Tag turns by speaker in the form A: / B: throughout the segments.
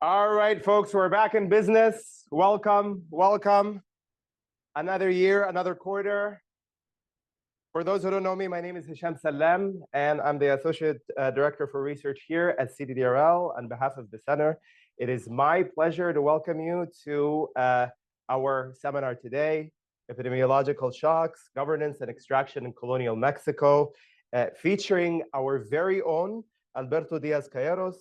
A: All right, folks, we're back in business. Welcome, welcome. Another year, another quarter. For those who don't know me, my name is Hisham Salem, and I'm the Associate Director for Research here at CDDRL. On behalf of the Center, it is my pleasure to welcome you to our seminar today, Epidemiological Shocks, Governance and Extraction in Colonial Mexico, featuring our very own Alberto az-Cayeros,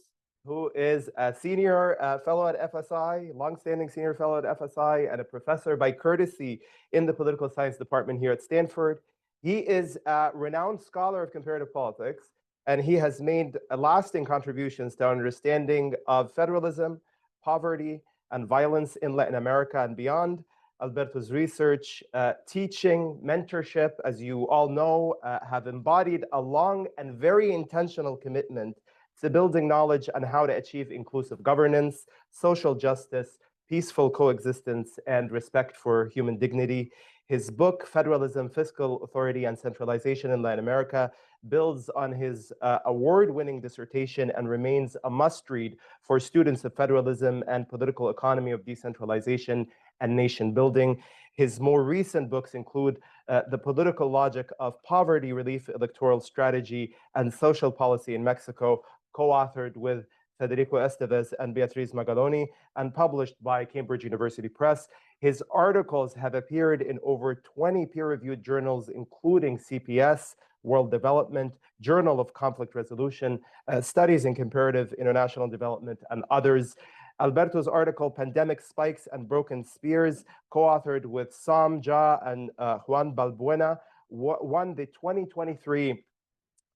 A: who is a senior fellow at FSI, longstanding senior fellow at FSI, and a professor by courtesy in the political science department here at Stanford. He is a renowned scholar of comparative politics, and he has made lasting contributions to our understanding of federalism, poverty, and violence in Latin America and beyond. Alberto's research, teaching, mentorship, as you all know, have embodied a long and very intentional commitment to building knowledge on how to achieve inclusive governance, social justice, peaceful coexistence, and respect for human dignity. His book, Federalism, Fiscal Authority, and Centralization in Latin America, builds on his award-winning dissertation and remains a must-read for students of federalism and political economy of decentralization and nation building. His more recent books include The Political Logic of Poverty Relief, Electoral Strategy, and Social Policy in Mexico, co-authored with Federico Estevez and Beatriz Magaloni, and published by Cambridge University Press. His articles have appeared in over 20 peer-reviewed journals, including CPS, World Development, Journal of Conflict Resolution, Studies in Comparative International Development, and others. Alberto's article, Pandemic Spikes and Broken Spears, co-authored with Sam Jha and Juan Balbuena, won the 2023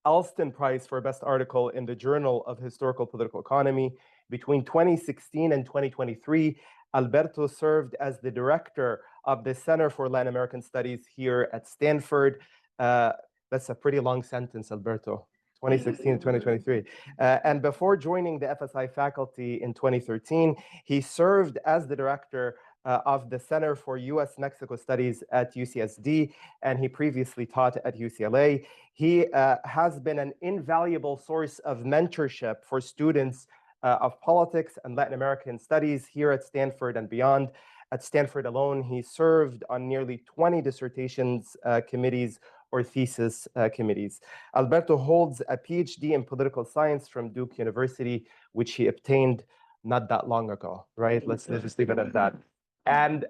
A: Alston Prize for Best Article in the Journal of Historical Political Economy. Between 2016 and 2023, Alberto served as the director of the Center for Latin American Studies here at Stanford. That's a pretty long sentence, Alberto. 2016 and 2023. And before joining the FSI faculty in 2013, he served as the director of the Center for U.S.-Mexico Studies at UCSD, and he previously taught at UCLA. He has been an invaluable source of mentorship for students of politics and Latin American studies here at Stanford and beyond. At Stanford alone, he served on nearly 20 dissertations committees or thesis committees. Alberto holds a PhD in political science from Duke University, which he obtained not that long ago, right? Let's just leave it at that. And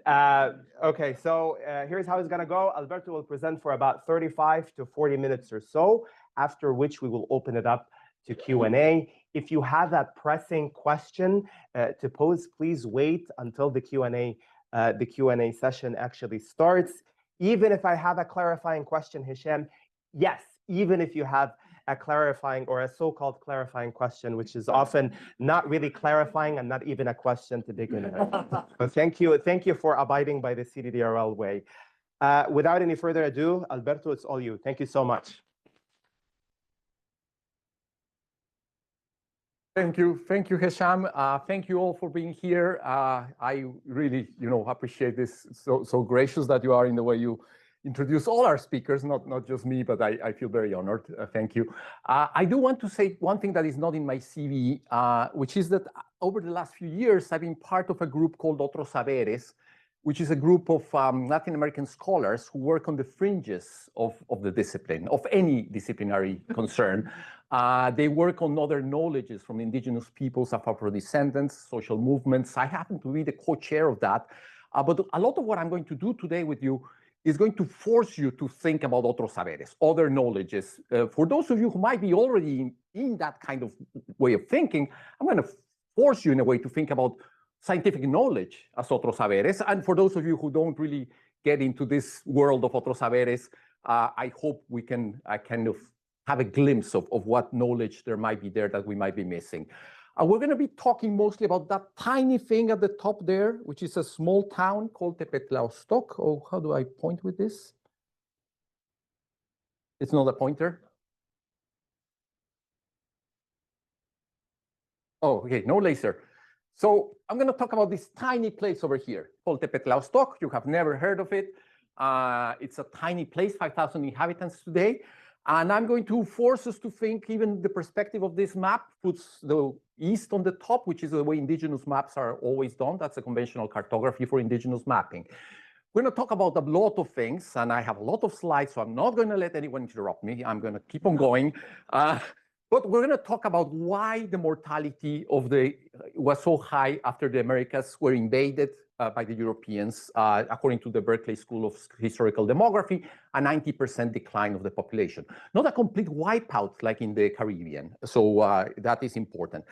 A: okay, so here's how it's gonna go. Alberto will present for about 35 to 40 minutes or so, after which we will open it up to Q&A. If you have a pressing question to pose, please wait until the Q&A session actually starts. Even if I have a clarifying question, Hisham, yes, even if you have a clarifying or a so-called clarifying question, which is often not really clarifying and not even a question to begin with. So thank you for abiding by the CDDRL way. Without any further ado, Alberto, it's all you. Thank you so much.
B: Thank you, Hisham. Thank you all for being here. I really, appreciate this. So gracious that you are in the way you introduce all our speakers, not just me, but I feel very honored. Thank you. I do want to say one thing that is not in my CV, which is that over the last few years, I've been part of a group called Otros Saberes, which is a group of Latin American scholars who work on the fringes of the discipline, of any disciplinary concern. They work on other knowledges from indigenous peoples, of Afro-descendants, social movements. I happen to be the co-chair of that. But a lot of what I'm going to do today with you is going to force you to think about otros saberes, other knowledges. For those of you who might be already in that kind of way of thinking, I'm going to force you in a way to think about scientific knowledge as otros saberes. And for those of you who don't really get into this world of otros saberes, I hope we can kind of have a glimpse of what knowledge there might be there that we might be missing. We're going to be talking mostly about that tiny thing at the top there, which is a small town called Tepetlaoztoc. Oh, how do I point with this? It's not a pointer. Oh, okay, no laser. So I'm going to talk about this tiny place over here called Tepetlaoztoc. You have never heard of it. It's a tiny place, 5,000 inhabitants today. And I'm going to force us to think, even the perspective of this map puts the East on the top, which is the way indigenous maps are always done. That's a conventional cartography for indigenous mapping. We're going to talk about a lot of things, and I have a lot of slides, so I'm not going to let anyone interrupt me. I'm going to keep on going. But we're going to talk about why the mortality was so high after the Americas were invaded by the Europeans, according to the Berkeley School of Historical Demography, a 90% decline of the population. Not a complete wipeout like in the Caribbean. So that is important.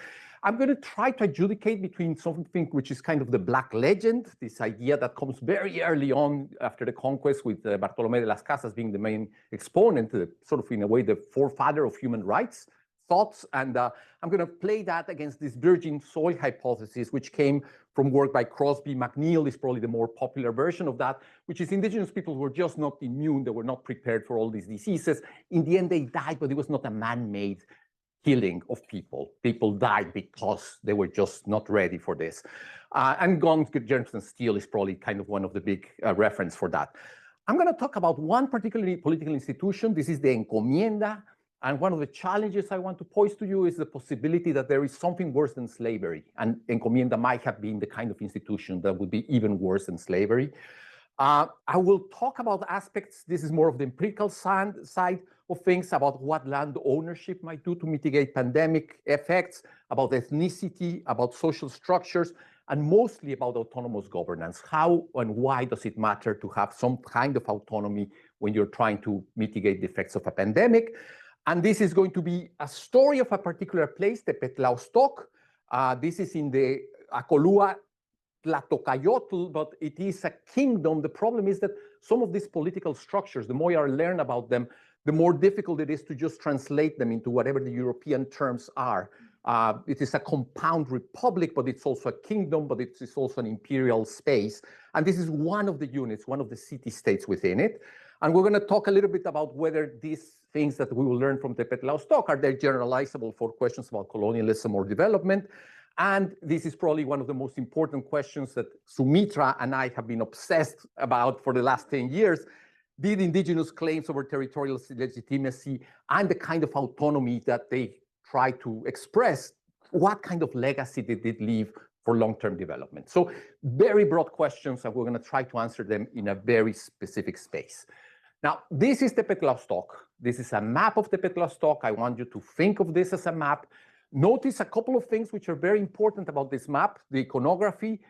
B: I'm going to try to adjudicate between something which is kind of the Black legend, this idea that comes very early on after the conquest with Bartolomé de las Casas being the main exponent, sort of in a way the forefather of human rights thoughts. And I'm going to play that against this virgin soil hypothesis, which came from work by Crosby. McNeill is probably the more popular version of that, which is indigenous people were just not immune. They were not prepared for all these diseases. In the end, they died, but it was not a man-made killing of people. People died because they were just not ready for this. And guns, germs, and steel is probably kind of one of the big reference for that. I'm going to talk about one particularly political institution. This is the Encomienda. And one of the challenges I want to pose to you is the possibility that there is something worse than slavery. And Encomienda might have been the kind of institution that would be even worse than slavery. I will talk about aspects, this is more of the empirical side of things, about what land ownership might do to mitigate pandemic effects, about ethnicity, about social structures, and mostly about autonomous governance. How and why does it matter to have some kind of autonomy when you're trying to mitigate the effects of a pandemic? And this is going to be a story of a particular place, Tepetlaoztoc. This is in the Acolhua Kingdom, but it is a kingdom. The problem is that some of these political structures, the more I learn about them, the more difficult it is to just translate them into whatever the European terms are. It is a compound republic, but it's also a kingdom, but it's also an imperial space. And this is one of the units, one of the city-states within it. And we're going to talk a little bit about whether these things that we will learn from Tepetlaoztoc are they generalizable for questions about colonialism or development. And this is probably one of the most important questions that Sumitra and I have been obsessed about for the last 10 years. Did indigenous claims over territorial legitimacy and the kind of autonomy that they try to express, what kind of legacy did it leave for long-term development? So very broad questions, and we're going to try to answer them in a very specific space. Now, this is Tepetlaoztoc. This is a map of Tepetlaoztoc. I want you to think of this as a map. Notice a couple of things which are very important about this map. The iconography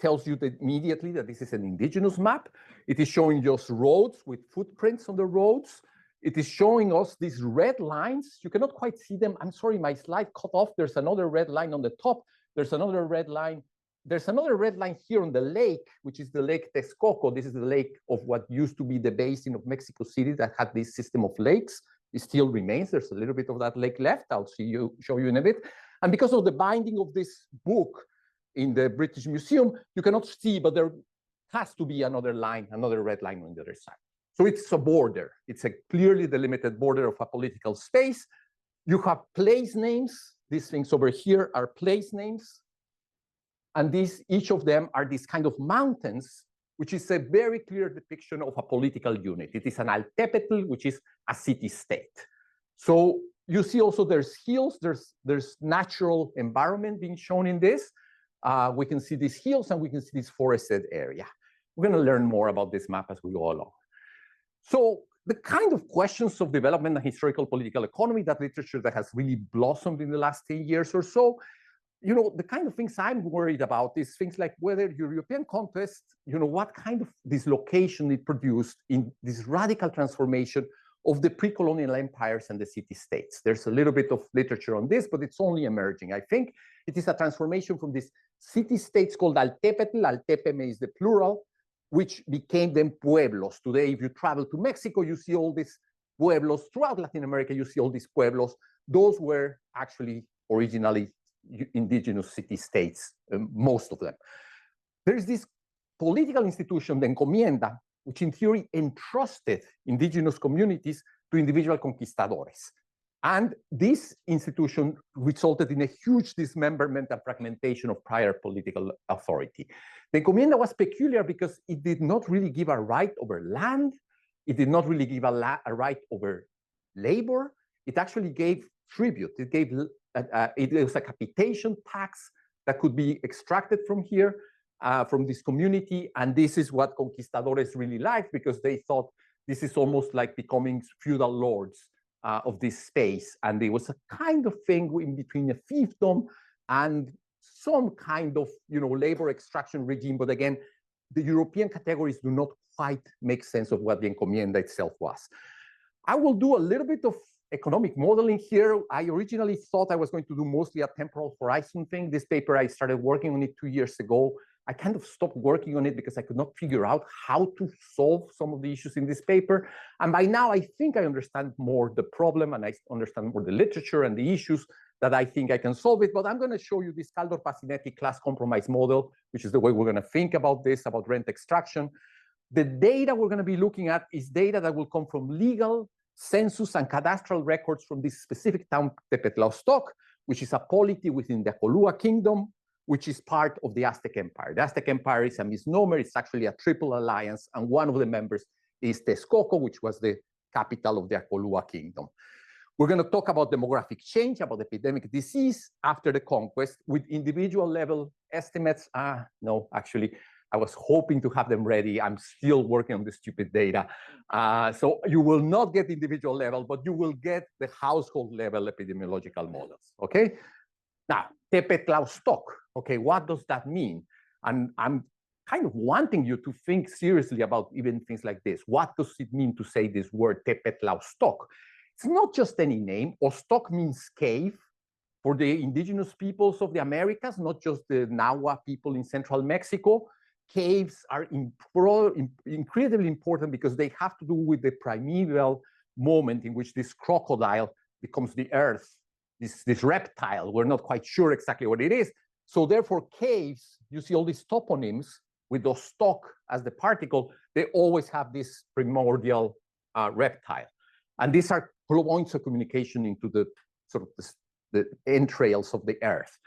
B: tells you that immediately that this is an indigenous map. It is showing just roads with footprints on the roads. It is showing us these red lines. You cannot quite see them. I'm sorry, my slide cut off. There's another red line on the top. There's another red line. There's another red line here on the lake, which is the Lake Texcoco. This is the lake of what used to be the basin of Mexico City that had this system of lakes. It still remains. There's a little bit of that lake left. I'll show you in a bit. And because of the binding of this book in the British Museum, you cannot see, but there has to be another line, another red line on the other side. So it's a border. It's a clearly delimited border of a political space. You have place names. These things over here are place names. And each of them are these kind of mountains, which is a very clear depiction of a political unit. It is an Altepetl, which is a city-state. So you see also there's hills, there's natural environment being shown in this. We can see these hills and we can see this forested area. We're going to learn more about this map as we go along. So the kind of questions of development and historical political economy, that literature that has really blossomed in the last 10 years or so, you know, the kind of things I'm worried about is things like whether European conquest, you know, what kind of dislocation it produced in this radical transformation of the pre-colonial empires and the city-states. There's a little bit of literature on this, but it's only emerging. I think it is a transformation from these city-states called Altepetl, Altepeme is the plural, which became then pueblos. Today, if you travel to Mexico, you see all these pueblos. Throughout Latin America, you see all these pueblos. Those were actually originally indigenous city-states, most of them. There's this political institution, the Encomienda, which in theory entrusted indigenous communities to individual conquistadores. And this institution resulted in a huge dismemberment and fragmentation of prior political authority. The Encomienda was peculiar because it did not really give a right over land. It did not really give a right over labor. It actually gave tribute. It gave it was a capitation tax that could be extracted from here, from this community. And this is what conquistadores really liked, because they thought this is almost like becoming feudal lords of this space. And there was a kind of thing in between a fiefdom and some kind of, labor extraction regime. But again, the European categories do not quite make sense of what the Encomienda itself was. I will do a little bit of economic modeling here. I originally thought I was going to do mostly a temporal horizon thing. This paper, I started working on it 2 years ago. I kind of stopped working on it because I could not figure out how to solve some of the issues in this paper. And by now, I think I understand more the problem, and I understand more the literature and the issues that I think I can solve it. But I'm going to show you this Caldor-Pacinetti class compromise model, which is the way we're going to think about this, about rent extraction. The data we're going to be looking at is data that will come from legal, census, and cadastral records from this specific town, Tepetlaoztoc, which is a polity within the Acolhua Kingdom, which is part of the Aztec Empire. The Aztec Empire is a misnomer. It's actually a triple alliance, and one of the members is Texcoco, which was the capital of the Acolhua Kingdom. We're going to talk about demographic change, about epidemic disease after the conquest with individual level estimates. No, actually, I was hoping to have them ready. I'm still working on the stupid data. So you will not get individual level, but you will get the household level epidemiological models, okay? Now, Tepetlaoztoc, okay, what does that mean? And I'm kind of wanting you to think seriously about even things like this. What does it mean to say this word Tepetlaoztoc? It's not just any name. Oztoc means cave for the indigenous peoples of the Americas, not just the Nahua people in central Mexico. Caves are incredibly important because they have to do with the primeval moment in which this crocodile becomes the earth, this reptile. We're not quite sure exactly what it is. So therefore, caves, you see all these toponyms with Oztoc as the particle, they always have this primordial reptile. And these are points of communication into the sort of the entrails of the earth.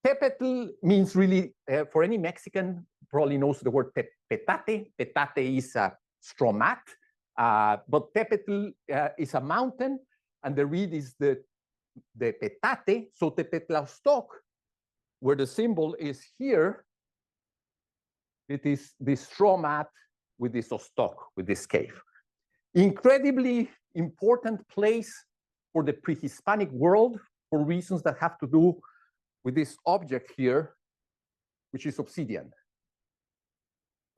B: Tepetl means really, for any Mexican, probably knows the word petate. Petate is a straw mat, but Tepetl is a mountain, and the reed is the petate. So Tepetlaoztoc, where the symbol is here, it is this straw mat with this Oztoc, with this cave. Incredibly important place for the pre-Hispanic world for reasons that have to do with this object here, which is obsidian.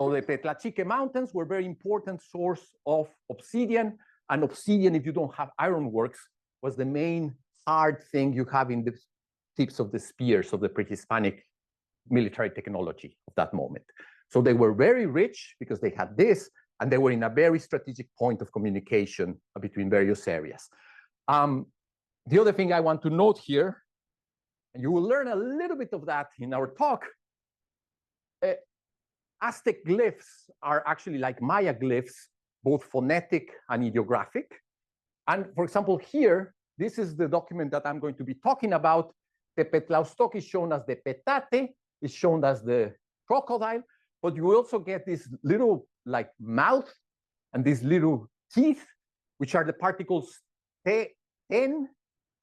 B: So the Petlachique Mountains were a very important source of obsidian, and obsidian, if you don't have ironworks, was the main hard thing you have in the tips of the spears of the pre-Hispanic military technology of that moment. So they were very rich because they had this, and they were in a very strategic point of communication between various areas. The other thing I want to note here, and you will learn a little bit of that in our talk, Aztec glyphs are actually like Maya glyphs, both phonetic and ideographic. And for example, here, this is the document that I'm going to be talking about. Tepetlaoztoc is shown as the petate, is shown as the crocodile, but you also get this little like mouth and these little teeth, which are the particles ten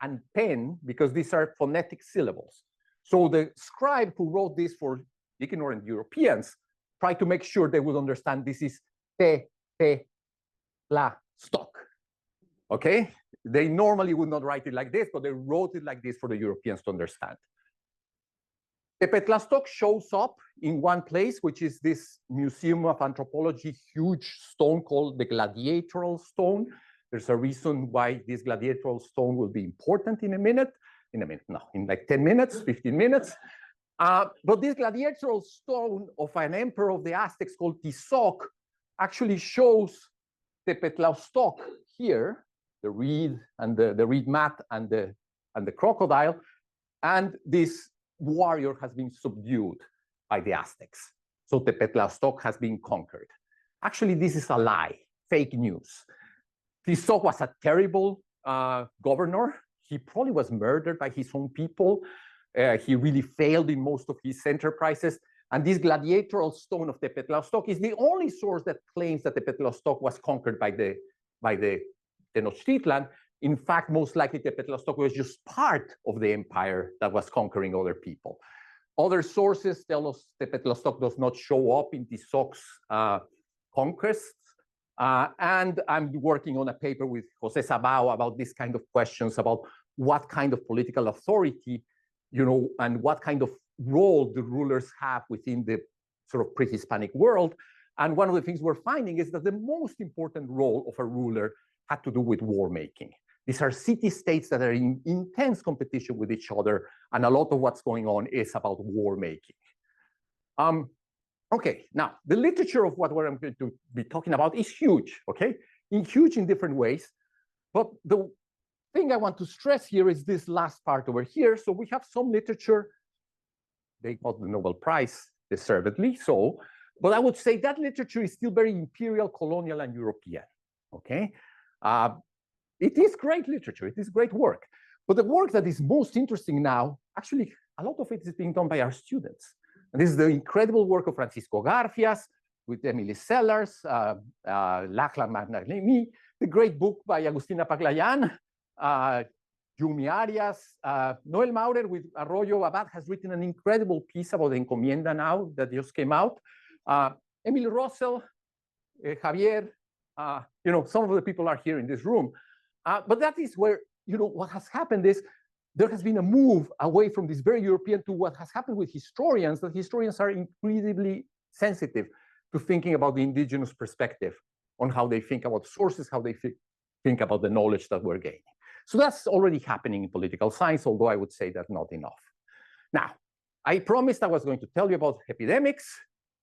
B: and pen, because these are phonetic syllables. So the scribe who wrote this for ignorant Europeans tried to make sure they would understand this is Tepetlaoztoc. Okay? They normally would not write it like this, but they wrote it like this for the Europeans to understand. Tepetlaoztoc shows up in one place, which is this Museum of Anthropology huge stone called the Gladiatoral Stone. There's a reason why this gladiatoral stone will be important in a minute. No, in like 10 minutes, 15 minutes. But this gladiatoral stone of an emperor of the Aztecs called Tizoc actually shows Tepetlaoztoc here, the reed and the reed mat and the crocodile, and this warrior has been subdued by the Aztecs. So Tepetlaoztoc has been conquered. Actually, this is a lie, fake news. Tizoc was a terrible governor. He probably was murdered by his own people. He really failed in most of his enterprises. And this gladiatoral stone of Tepetlaoztoc is the only source that claims that Tepetlaoztoc was conquered by the Tenochtitlan. In fact, most likely Tepetlaoztoc was just part of the empire that was conquering other people. Other sources tell us Tepetlaoztoc does not show up in Tizoc's conquests. And I'm working on a paper with Jose Sabao about this kind of questions about what kind of political authority, and what kind of role the rulers have within the sort of pre-Hispanic world. And one of the things we're finding is that the most important role of a ruler had to do with war making. These are city-states that are in intense competition with each other, and a lot of what's going on is about war making. Okay, now the literature of what I'm going to be talking about is huge, okay? Huge in different ways. But the thing I want to stress here is this last part over here. So we have some literature. They got the Nobel Prize, deservedly so. But I would say that literature is still very imperial, colonial, and European, okay? It is great literature. It is great work. But the work that is most interesting now, actually, a lot of it is being done by our students. And this is the incredible work of Francisco Garfias, with Emily Sellars, Lachlan Magnanimi, the great book by Agustina Paglayan, Yumi Arias, Noel Maurer with Arroyo Abad has written an incredible piece about the Encomienda now that just came out. Emily Russell, Javier, some of the people are here in this room. But that is where, what has happened is there has been a move away from this very European to what has happened with historians, that historians are incredibly sensitive to thinking about the indigenous perspective on how they think about sources, how they think about the knowledge that we're gaining. So that's already happening in political science, although I would say that not enough. Now, I promised I was going to tell you about epidemics.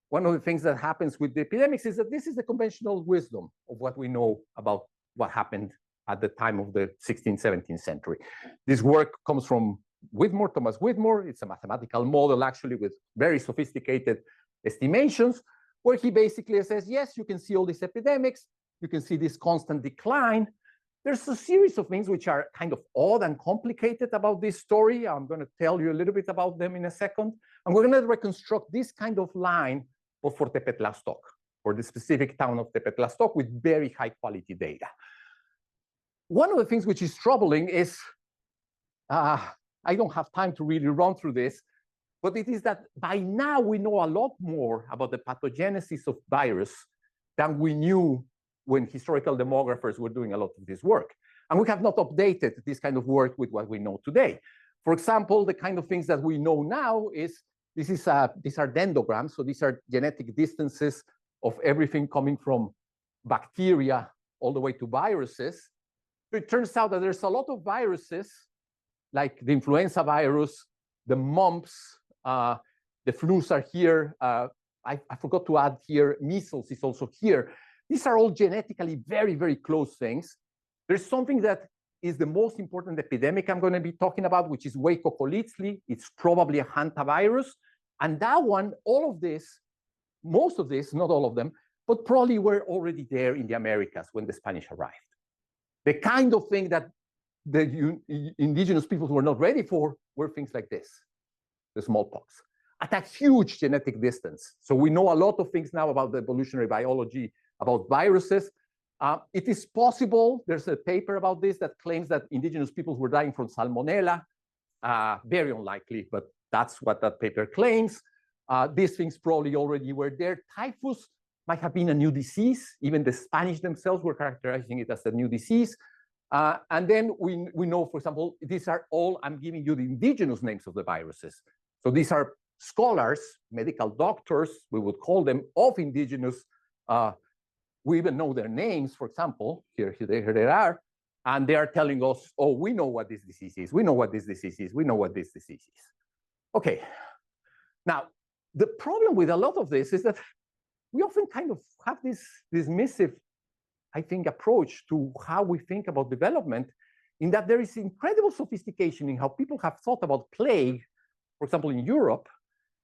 B: One of the things that happens with the epidemics is that this is the conventional wisdom of what we know about what happened at the time of the 16th, 17th century. This work comes from Whitmore, Thomas Whitmore. It's a mathematical model, actually, with very sophisticated estimations, where he basically says, yes, you can see all these epidemics. You can see this constant decline. There's a series of things which are kind of odd and complicated about this story. I'm going to tell you a little bit about them in a second. And we're going to reconstruct this kind of line for Tepetlaoztoc, for the specific town of Tepetlaoztoc, with very high quality data. One of the things which is troubling is, I don't have time to really run through this, but it is that by now we know a lot more about the pathogenesis of virus than we knew when historical demographers were doing a lot of this work. And we have not updated this kind of work with what we know today. For example, the kind of things that we know now is, these are dendrograms, so these are genetic distances of everything coming from bacteria all the way to viruses. So it turns out that there's a lot of viruses, like the influenza virus, the mumps, the flus are here. I forgot to add here, measles is also here. These are all genetically very, very close things. There's something that is the most important epidemic I'm going to be talking about, which is Weykokolitsli. It's probably a hantavirus. And that one, all of this, most of this, not all of them, but probably were already there in the Americas when the Spanish arrived. The kind of thing that the indigenous peoples were not ready for were things like this, the smallpox, at a huge genetic distance. So we know a lot of things now about the evolutionary biology, about viruses. It is possible, there's a paper about this that claims that indigenous peoples were dying from salmonella. Very unlikely, but that's what that paper claims. These things probably already were there. Typhus might have been a new disease. Even the Spanish themselves were characterizing it as a new disease. And then we know, for example, these are all, I'm giving you the indigenous names of the viruses. So these are scholars, medical doctors, we would call them, of indigenous. We even know their names, for example, here they are. And they are telling us, oh, we know what this disease is. We know what this disease is. We know what this disease is. Okay. Now, the problem with a lot of this is that we often kind of have this dismissive, I think, approach to how we think about development, in that there is incredible sophistication in how people have thought about plague, for example, in Europe,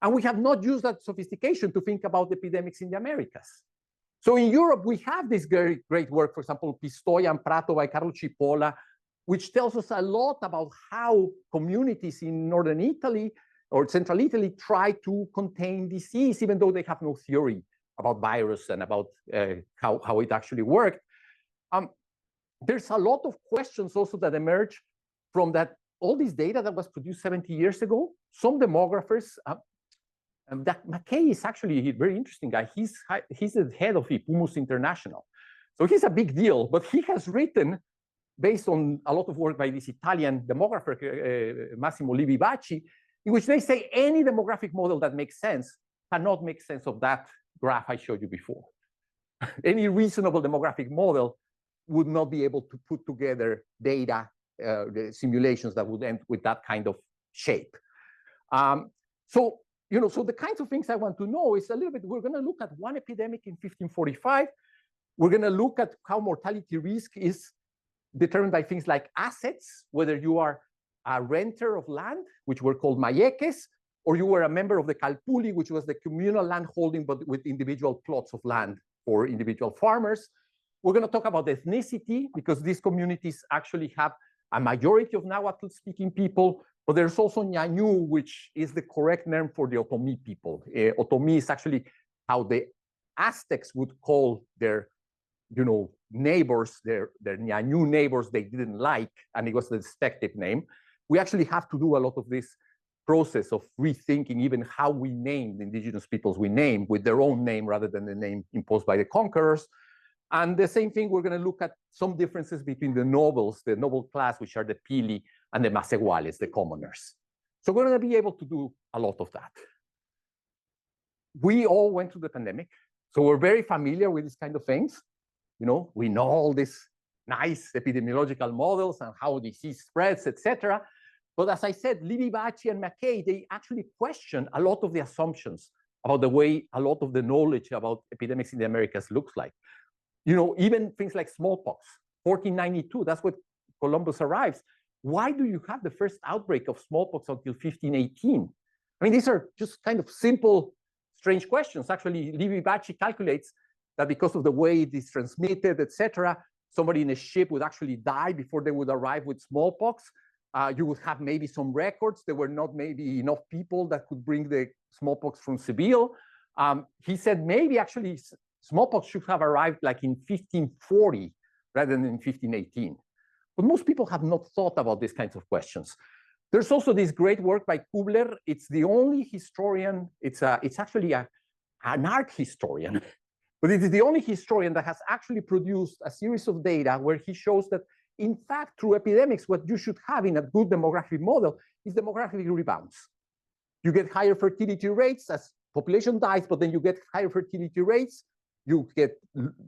B: and we have not used that sophistication to think about epidemics in the Americas. So in Europe, we have this very great work, for example, Pistoia and Prato by Carlo Cipolla, which tells us a lot about how communities in northern Italy or central Italy try to contain disease, even though they have no theory about virus and about how it actually worked. there's a lot of questions also that emerge from that, all this data that was produced 70 years ago. Some demographers, that McKay is actually a very interesting guy. He's the head of IPUMUS International. So he's a big deal, but he has written, based on a lot of work by this Italian demographer, Massimo Livi-Bacci, in which they say any demographic model that makes sense cannot make sense of that graph I showed you before. Any reasonable demographic model would not be able to put together data, the simulations that would end with that kind of shape. So the kinds of things I want to know is a little bit, we're going to look at one epidemic in 1545. We're going to look at how mortality risk is determined by things like assets, whether you are a renter of land, which were called mayeques, or you were a member of the Calpulli, which was the communal land holding, but with individual plots of land for individual farmers. We're going to talk about ethnicity, because these communities actually have a majority of Nahuatl-speaking people, but there's also Ñañú, which is the correct name for the Otomi people. Otomi is actually how the Aztecs would call their, neighbors, their Ñañú neighbors they didn't like, and it was the despective name. We actually have to do a lot of this process of rethinking even how we name the indigenous peoples we name with their own name rather than the name imposed by the conquerors. And the same thing, we're going to look at some differences between the nobles, the noble class, which are the Pili, and the Maseguales, the commoners. So we're going to be able to do a lot of that. We all went through the pandemic, so we're very familiar with these kind of things. We know all these nice epidemiological models and how disease spreads, etc. But as I said, Livi-Bacci and McKay, they actually question a lot of the assumptions about the way a lot of the knowledge about epidemics in the Americas looks like. Even things like smallpox, 1492, that's when Columbus arrives. Why do you have the first outbreak of smallpox until 1518? I mean, these are just kind of simple, strange questions. Actually, Livi-Bacci calculates that because of the way it is transmitted, etc., somebody in a ship would actually die before they would arrive with smallpox. You would have maybe some records. There were not maybe enough people that could bring the smallpox from Seville. He said maybe actually smallpox should have arrived like in 1540 rather than in 1518. But most people have not thought about these kinds of questions. There's also this great work by Kubler. It's the only historian, it's actually an art historian, but it is the only historian that has actually produced a series of data where he shows that, in fact, through epidemics, what you should have in a good demographic model is demographic rebounds. You get higher fertility rates as population dies, but then you get higher fertility rates. You get,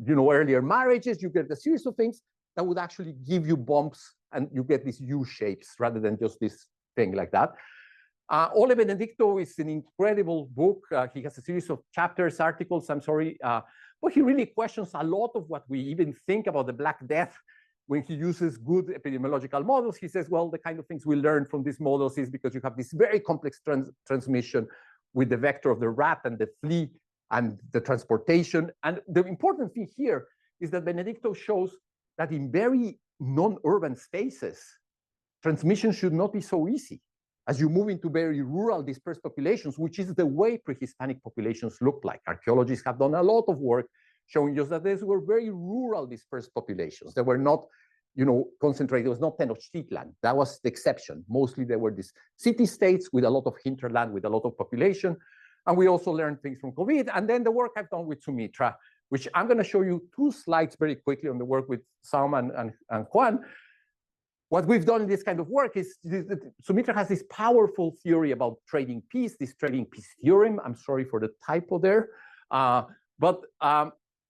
B: earlier marriages. You get a series of things that would actually give you bumps, and you get these U shapes rather than just this thing like that. Ole Benedicto is an incredible book. He has a series of chapters, articles, but he really questions a lot of what we even think about the Black Death when he uses good epidemiological models. He says, well, the kind of things we learn from these models is because you have this very complex transmission with the vector of the rat and the flea and the transportation. And the important thing here is that Benedicto shows that in very non-urban spaces, transmission should not be so easy as you move into very rural dispersed populations, which is the way pre-Hispanic populations look like. Archaeologists have done a lot of work showing us that these were very rural dispersed populations. They were not, concentrated. It was not Tenochtitlan. That was the exception. Mostly there were these city-states with a lot of hinterland, with a lot of population. And we also learned things from COVID. And then the work I've done with Sumitra, which I'm going to show you 2 slides very quickly on the work with Sam and Juan. What we've done in this kind of work is Sumitra has this powerful theory about trading peace, this trading peace theorem. I'm sorry for the typo there. But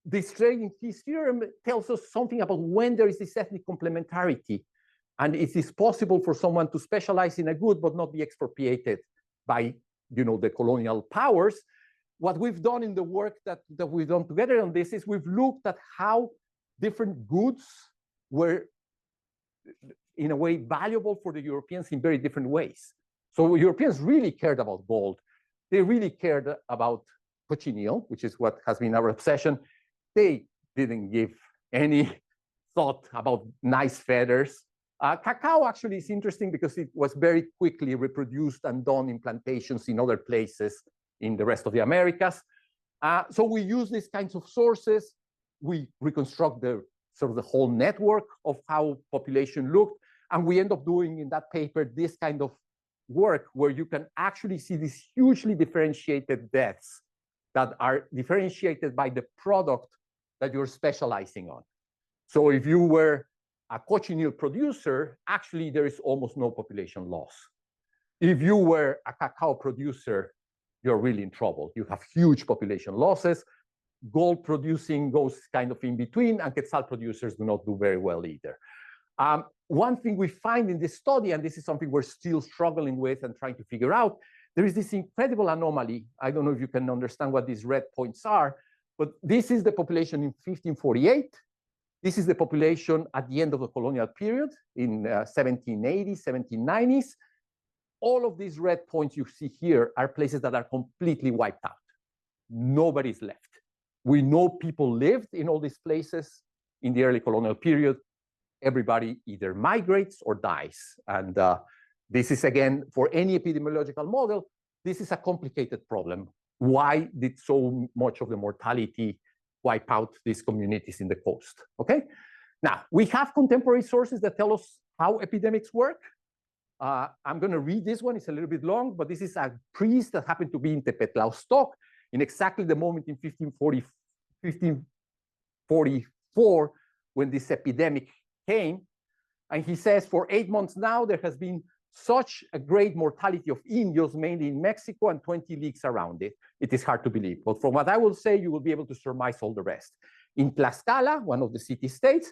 B: this trading peace theorem tells us something about when there is this ethnic complementarity. And it is possible for someone to specialize in a good but not be expropriated by the colonial powers. What we've done in the work that we've done together on this is we've looked at how different goods were in a way valuable for the Europeans in very different ways. So Europeans really cared about gold. They really cared about cochineal, which is what has been our obsession. They didn't give any thought about nice feathers. Cacao actually is interesting because it was very quickly reproduced and done in plantations in other places in the rest of the Americas. So we use these kinds of sources. We reconstruct the sort of the whole network of how population looked. And we end up doing in that paper this kind of work where you can actually see these hugely differentiated deaths that are differentiated by the product that you're specializing on. So if you were a cochineal producer, actually there is almost no population loss. If you were a cacao producer, you're really in trouble. You have huge population losses. Gold producing goes kind of in between, and quetzal producers do not do very well either. One thing we find in this study, and this is something we're still struggling with and trying to figure out, there is this incredible anomaly. I don't know if you can understand what these red points are, but this is the population in 1548. This is the population at the end of the colonial period in 1780s, 1790s. All of these red points you see here are places that are completely wiped out. Nobody's left. We know people lived in all these places in the early colonial period. Everybody either migrates or dies. And this is, again, for any epidemiological model, this is a complicated problem. Why did so much of the mortality wipe out these communities in the coast? Okay. Now, we have contemporary sources that tell us how epidemics work. I'm going to read this one. It's a little bit long, but this is a priest that happened to be in Tepetlaoztoc in exactly the moment in 1544 when this epidemic came. And he says, for 8 months now, there has been such a great mortality of Indios, mainly in Mexico, and 20 leagues around it. It is hard to believe. But from what I will say, you will be able to surmise all the rest. In Tlaxcala, one of the city-states,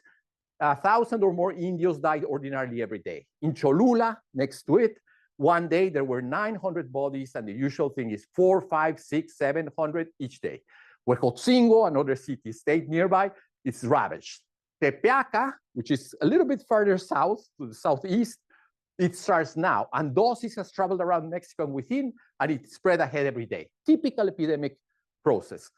B: 1,000 or more Indios died ordinarily every day. In Cholula, next to it, one day there were 900 bodies, and the usual thing is 4, 5, 6, 700 each day. Huejotzingo, another city-state nearby, is ravaged. Tepeaca, which is a little bit further south, to the southeast, it starts now. And Dosis has traveled around Mexico and within, and it spread ahead every day. Typical epidemic process.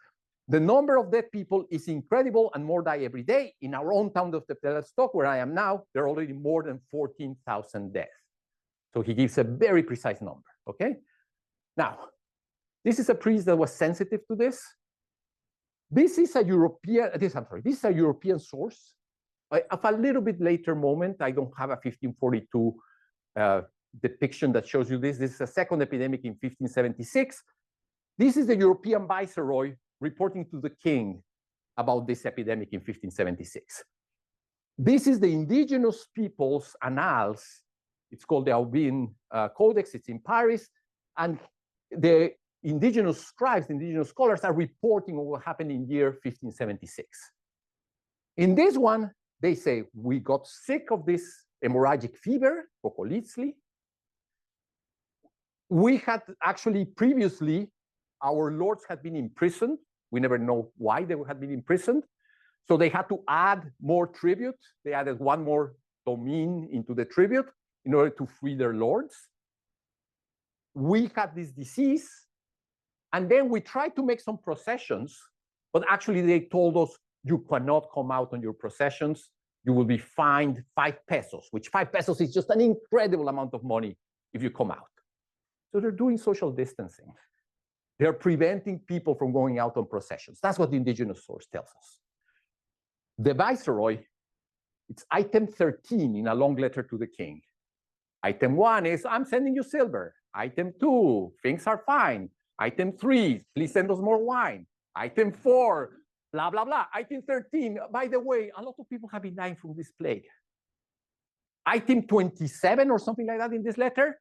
B: The number of dead people is incredible, and more die every day. In our own town of Tepetlaoztoc, where I am now, there are already more than 14,000 deaths. So he gives a very precise number, okay? Now, this is a priest that was sensitive to this. This is a European, this is a European source of a little bit later moment. I don't have a 1542 depiction that shows you this. This is a second epidemic in 1576. This is the European viceroy reporting to the king about this epidemic in 1576. This is the indigenous people's annals. It's called the Aubin Codex. It's in Paris. And the indigenous scribes, the indigenous scholars are reporting on what happened in year 1576. In this one, they say, we got sick of this hemorrhagic fever, Kokolitzli. We had actually previously, our lords had been imprisoned. We never know why they had been imprisoned. So they had to add more tribute. They added one more domain into the tribute in order to free their lords. We had this disease, and then we tried to make some processions, but actually they told us, you cannot come out on your processions. You will be fined 5 pesos, which 5 pesos is just an incredible amount of money if you come out. So they're doing social distancing. They're preventing people from going out on processions. That's what the indigenous source tells us. The viceroy, it's item 13 in a long letter to the king. Item 1 is, I'm sending you silver. Item 2, things are fine. Item 3, please send us more wine. Item 4, blah, blah, blah. Item 13, by the way, a lot of people have been dying from this plague. Item 27 or something like that in this letter,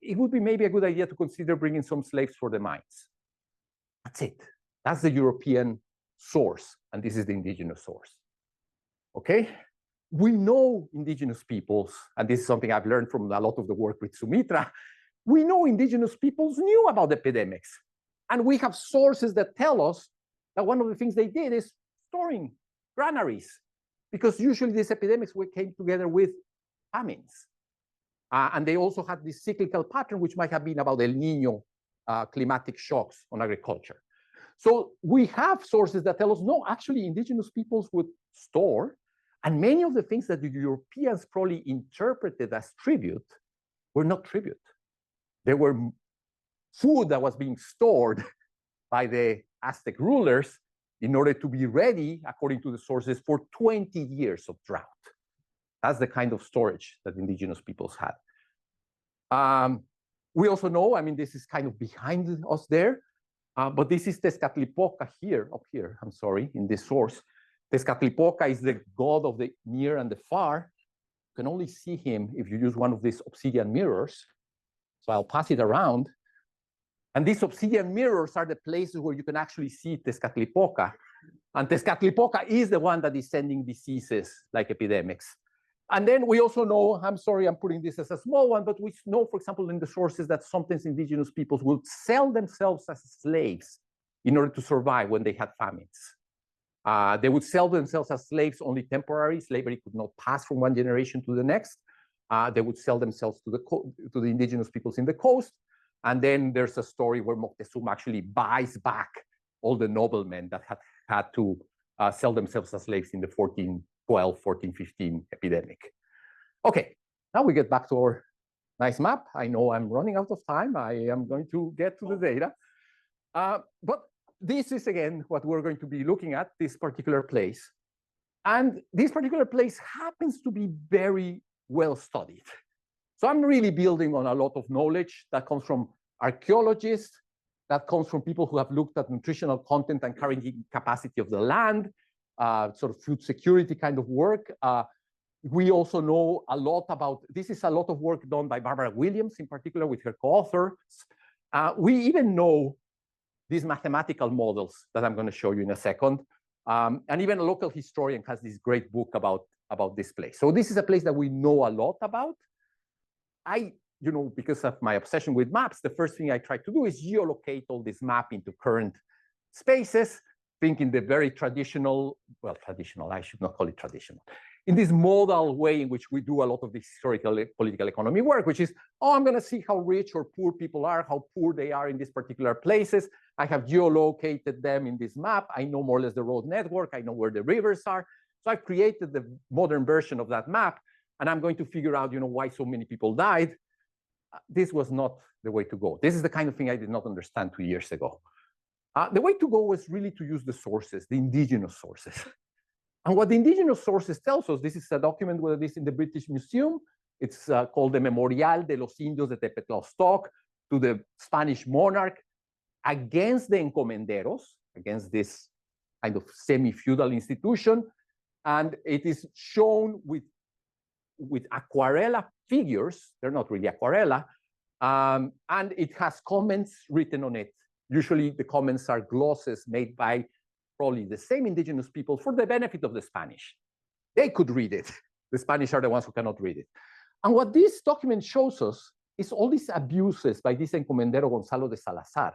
B: it would be maybe a good idea to consider bringing some slaves for the mines. That's it. That's the European source, and this is the indigenous source. Okay? We know indigenous peoples, and this is something I've learned from a lot of the work with Sumitra. We know indigenous peoples knew about epidemics, and we have sources that tell us that one of the things they did is storing granaries, because usually these epidemics came together with famines. And they also had this cyclical pattern, which might have been about El Nino climatic shocks on agriculture. So we have sources that tell us, no, actually indigenous peoples would store, and many of the things that the Europeans probably interpreted as tribute were not tribute. They were food that was being stored by the Aztec rulers in order to be ready, according to the sources, for 20 years of drought. That's the kind of storage that indigenous peoples had. We also know, I mean, this is kind of behind us there, but this is Tezcatlipoca here, up here, I'm sorry, in this source. Tezcatlipoca is the god of the near and the far. You can only see him if you use one of these obsidian mirrors. So I'll pass it around. And these obsidian mirrors are the places where you can actually see Tezcatlipoca. And Tezcatlipoca is the one that is sending diseases like epidemics. And then we also know, I'm sorry, I'm putting this as a small one, but we know, for example, in the sources that sometimes indigenous peoples will sell themselves as slaves in order to survive when they had famines. They would sell themselves as slaves only temporary. Slavery could not pass from one generation to the next. They would sell themselves to the indigenous peoples in the coast. And then there's a story where Moctezuma actually buys back all the noblemen that had to sell themselves as slaves in the 1412, 1415 epidemic. Okay, now we get back to our nice map. I know I'm running out of time. I am going to get to the data. But this is, again, what we're going to be looking at, this particular place. And this particular place happens to be very well studied. So I'm really building on a lot of knowledge that comes from archaeologists, that comes from people who have looked at nutritional content and carrying capacity of the land, sort of food security kind of work. We also know a lot about, this is a lot of work done by Barbara Williams, in particular with her co-authors. We even know these mathematical models that I'm going to show you in a second. And even a local historian has this great book about this place. So this is a place that we know a lot about. Because of my obsession with maps, the first thing I try to do is geolocate all this map into current spaces, think in the very traditional, well, traditional, I should not call it traditional, in this modal way in which we do a lot of this historical political economy work, which is, I'm going to see how rich or poor people are, how poor they are in these particular places. I have geolocated them in this map. I know more or less the road network. I know where the rivers are. So I've created the modern version of that map, and I'm going to figure out, why so many people died. This was not the way to go. This is the kind of thing I did not understand 2 years ago. The way to go was really to use the sources, the indigenous sources. And what the indigenous sources tells us, this is a document where it is in the British Museum. It's called the Memorial de los Indios de Tepetlaoztoc, to the Spanish monarch against the encomenderos, against this kind of semi-feudal institution. And it is shown with aquarella figures. They're not really aquarella. And it has comments written on it. Usually the comments are glosses made by probably the same indigenous people for the benefit of the Spanish. They could read it. The Spanish are the ones who cannot read it. And what this document shows us is all these abuses by this encomendero Gonzalo de Salazar.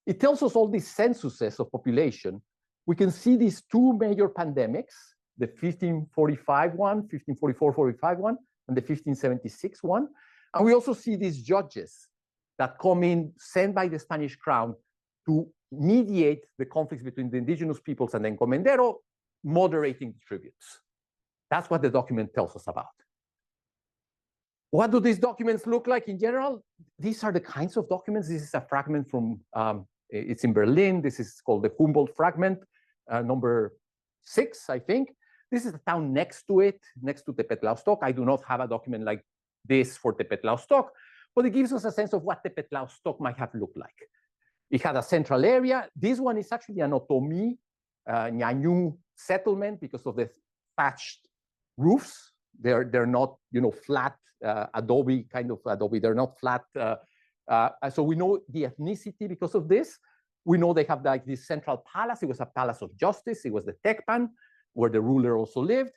B: It tells us all these censuses of population. We can see these two major pandemics, the 1545 one, 1544-45 one, and the 1576 one. And we also see these judges that come in, sent by the Spanish crown to mediate the conflicts between the indigenous peoples and the encomendero, moderating the tributes. That's what the document tells us about. What do these documents look like in general? These are the kinds of documents. This is a fragment from, it's in Berlin. This is called the Humboldt fragment, number 6, I think. This is the town next to it, next to Tepetlaoztoc. I do not have a document like this for Tepetlaoztoc, but it gives us a sense of what Tepetlaoztoc might have looked like. It had a central area. This one is actually an autonomy, Ñañú settlement because of the thatched roofs. They're not, flat adobe, kind of adobe. They're not flat. So we know the ethnicity because of this. We know they have like this central palace. It was a palace of justice. It was the Tecpan, where the ruler also lived.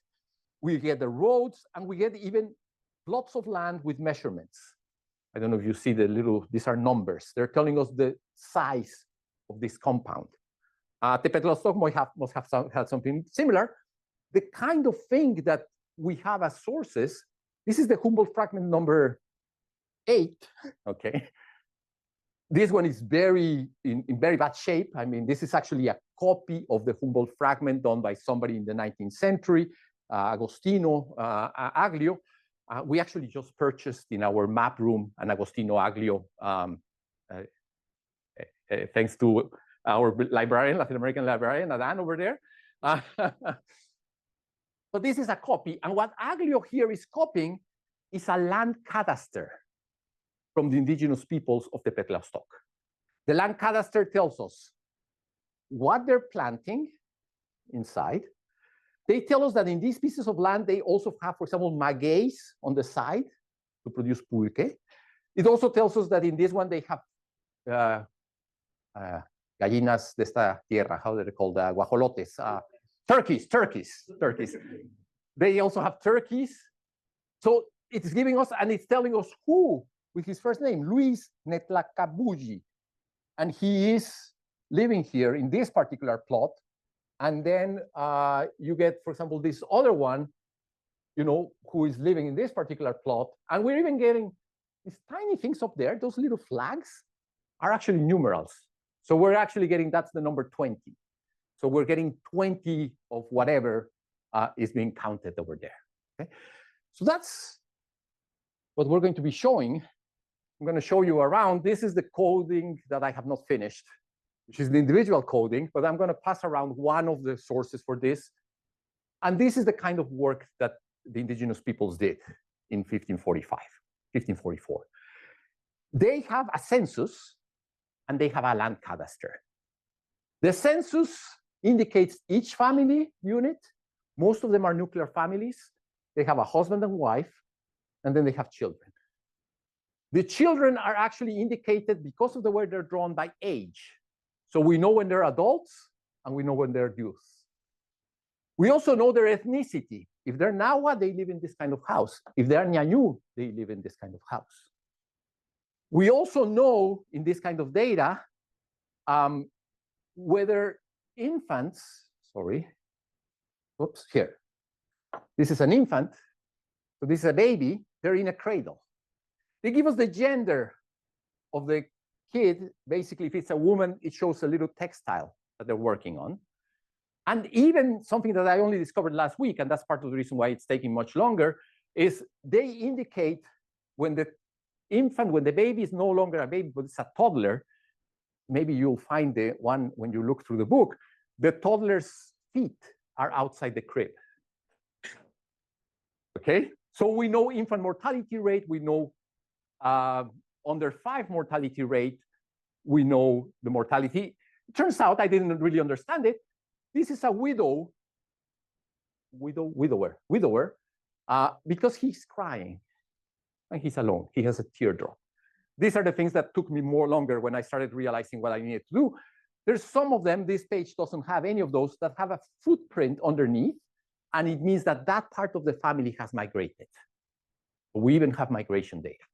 B: We get the roads, and we get even plots of land with measurements. I don't know if you see these are numbers. They're telling us the size of this compound. Tepetlaoztoc must have had something similar. The kind of thing that we have as sources, this is the Humboldt fragment number 8, okay? This one is in very bad shape. I mean, this is actually a copy of the Humboldt fragment done by somebody in the 19th century, Agostino Aglio. We actually just purchased in our map room an Agostino Aglio, thanks to our librarian, Latin American librarian, Adan over there. But this is a copy. And what Acolhua here is copying is a land cadastre from the indigenous peoples of the Tepetlaoztoc. The land cadastre tells us what they're planting inside. They tell us that in these pieces of land, they also have, for example, magueys on the side to produce pulque. It also tells us that in this one, they have gallinas de esta tierra, how are they called? Guajolotes, turkeys. They also have turkeys. So it's giving us, and it's telling us who, with his first name, Luis Netlacabuji. And he is living here in this particular plot. And then you get, for example, this other one, who is living in this particular plot. And we're even getting these tiny things up there. Those little flags are actually numerals. So we're actually getting, that's the number 20. So we're getting 20 of whatever is being counted over there. Okay? So that's what we're going to be showing. I'm going to show you around. This is the coding that I have not finished, which is the individual coding, but I'm going to pass around one of the sources for this. And this is the kind of work that the indigenous peoples did in 1544. They have a census and they have a land cadastre. The census indicates each family unit. Most of them are nuclear families. They have a husband and wife, and then they have children. The children are actually indicated because of the way they're drawn by age. So we know when they're adults and we know when they're youth. We also know their ethnicity. If they're Nahua, they live in this kind of house. If they're Ñañú, they live in this kind of house. We also know in this kind of data whether infants, here. This is an infant. So this is a baby. They're in a cradle. They give us the gender of the kid. Basically, if it's a woman, it shows a little textile that they're working on. And even something that I only discovered last week, and that's part of the reason why it's taking much longer, is they indicate when the infant, when the baby is no longer a baby, but it's a toddler. Maybe you'll find the one when you look through the book, the toddler's feet are outside the crib. Okay, so we know infant mortality rate, we know under 5 mortality rate, we know the mortality. It turns out I didn't really understand it. This is a widower, because he's crying and he's alone. He has a teardrop. These are the things that took me more longer when I started realizing what I needed to do. There's some of them, this page doesn't have any of those, that have a footprint underneath, and it means that that part of the family has migrated. We even have migration data.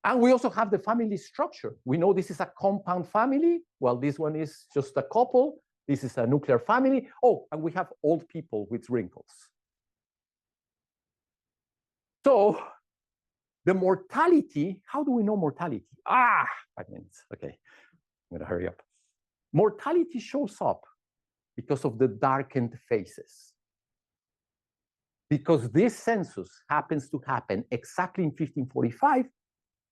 B: And we also have the family structure. We know this is a compound family. Well, this one is just a couple. This is a nuclear family. Oh, and we have old people with wrinkles. So the mortality, how do we know mortality? 5 minutes. Okay, I'm gonna hurry up. Mortality shows up because of the darkened faces. Because this census happens to happen exactly in 1545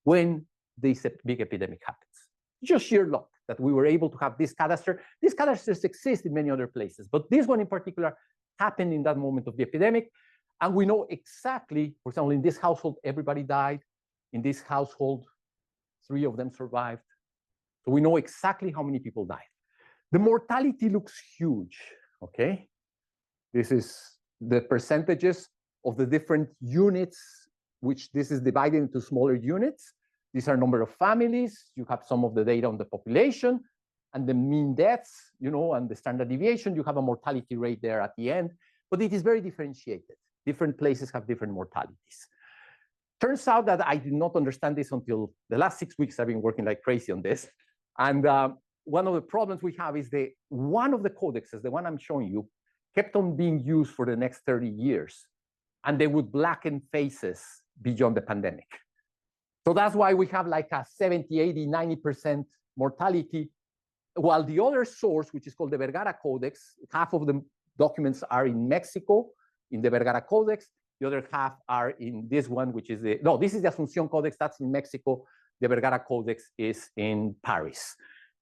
B: when this big epidemic happens. Just sheer luck that we were able to have this cadastre. These cadastres exist in many other places, but this one in particular happened in that moment of the epidemic. And we know exactly, for example, in this household, everybody died. In this household, 3 of them survived. So we know exactly how many people died. The mortality looks huge, okay? This is the percentages of the different units, which this is divided into smaller units. These are number of families. You have some of the data on the population and the mean deaths, and the standard deviation. You have a mortality rate there at the end, but it is very differentiated. Different places have different mortalities. Turns out that I did not understand this until the last 6 weeks. I've been working like crazy on this. And one of the problems we have is one of the codexes, the one I'm showing you, kept on being used for the next 30 years. And they would blacken faces beyond the pandemic. So that's why we have like a 70, 80, 90% mortality, while the other source, which is called the Vergara Codex, half of the documents are in Mexico, in the Vergara Codex. The other half are in this one, which is this is the Asunción Codex, that's in Mexico. The Vergara Codex is in Paris.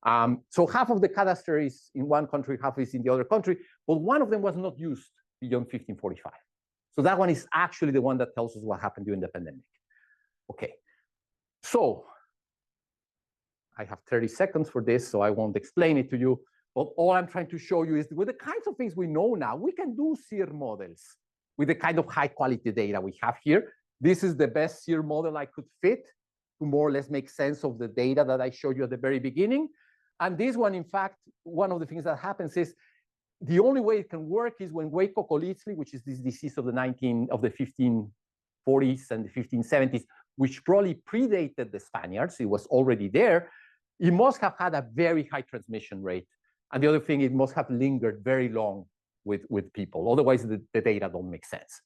B: So half of the cadastre is in one country, half is in the other country, but one of them was not used beyond 1545. So that one is actually the one that tells us what happened during the pandemic. Okay, so I have 30 seconds for this, so I won't explain it to you. But all I'm trying to show you is with the kinds of things we know now, we can do SEER models with the kind of high quality data we have here. This is the best SEER model I could fit to more or less make sense of the data that I showed you at the very beginning. And this one, in fact, one of the things that happens is the only way it can work is when Weiko-Kolizli, which is this disease of the 1540s and the 1570s, which probably predated the Spaniards, it was already there, it must have had a very high transmission rate. And the other thing, it must have lingered very long with people. Otherwise, the data don't make sense.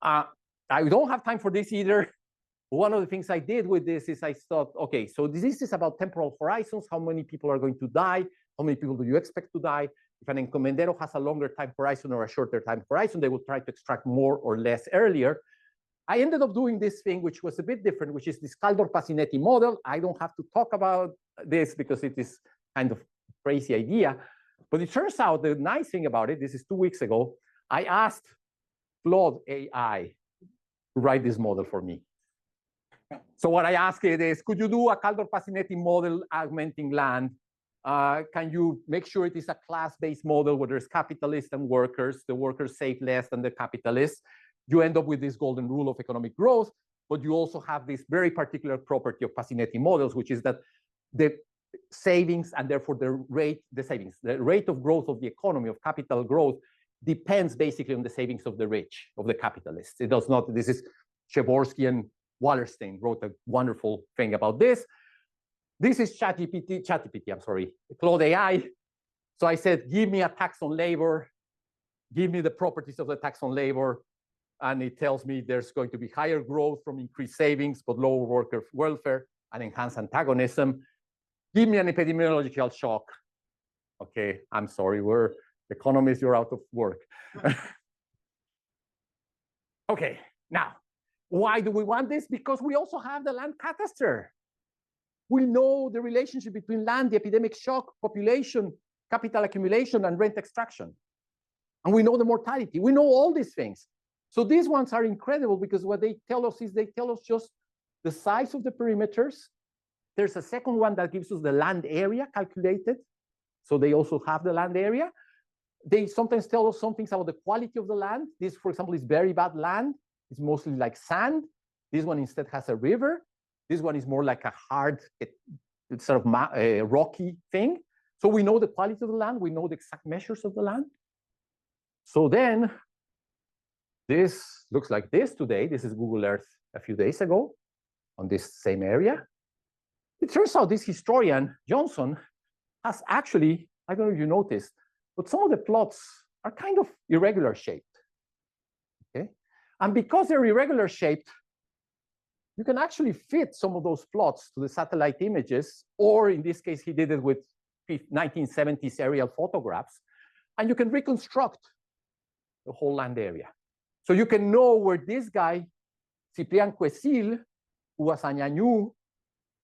B: I don't have time for this either. One of the things I did with this is I thought, okay, so this is about temporal horizons. How many people are going to die? How many people do you expect to die? If an encomendero has a longer time horizon or a shorter time horizon, they will try to extract more or less earlier. I ended up doing this thing, which was a bit different, which is this Caldor-Pasinetti model. I don't have to talk about this because it is kind of a crazy idea. But it turns out the nice thing about it, this is 2 weeks ago, I asked Claude AI to write this model for me. So what I asked it is, could you do a Caldor-Pasinetti model augmenting land? Can you make sure it is a class-based model where there's capitalists and workers, the workers save less than the capitalists? You end up with this golden rule of economic growth, but you also have this very particular property of Pasinetti models, which is that the savings and therefore the rate of growth of the economy, of capital growth, depends basically on the savings of the rich, of the capitalists. It does not, this is Przeworski and Wallerstein wrote a wonderful thing about this. This is Claude AI. So I said, give me a tax on labor, give me the properties of the tax on labor, and it tells me there's going to be higher growth from increased savings, but lower worker welfare and enhanced antagonism. Give me an epidemiological shock. Okay, I'm sorry, we're economists, you're out of work. Okay, now, why do we want this? Because we also have the land cadastre. We know the relationship between land, the epidemic shock, population, capital accumulation, and rent extraction. And we know the mortality. We know all these things. So these ones are incredible because what they tell us is they tell us just the size of the perimeters. There's a second one that gives us the land area calculated. So they also have the land area. They sometimes tell us some things about the quality of the land. This, for example, is very bad land. It's mostly like sand. This one instead has a river. This one is more like a hard, sort of rocky thing. So we know the quality of the land. We know the exact measures of the land. So then this looks like this today. This is Google Earth a few days ago on this same area. It turns out this historian, Johnson, has actually, I don't know if you noticed, but some of the plots are kind of irregular shaped. Okay? And because they're irregular shaped, you can actually fit some of those plots to the satellite images, or in this case, he did it with 1970s aerial photographs, and you can reconstruct the whole land area. So you can know where this guy, Cyprien Quesil, who was a Ñañú,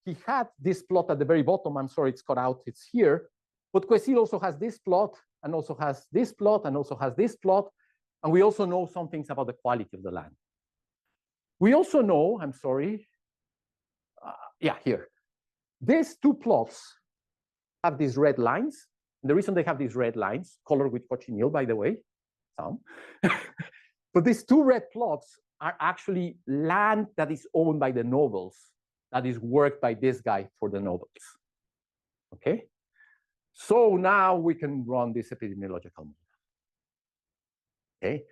B: he had this plot at the very bottom. I'm sorry, it's cut out, it's here. But Quesil also has this plot, and also has this plot, and also has this plot. And we also know some things about the quality of the land. We also know, I'm sorry, yeah, here. These two plots have these red lines. And the reason they have these red lines, colored with cochineal, by the way, some. But these two red plots are actually land that is owned by the nobles, that is worked by this guy for the nobles. Okay? So now we can run this epidemiological model. Okay?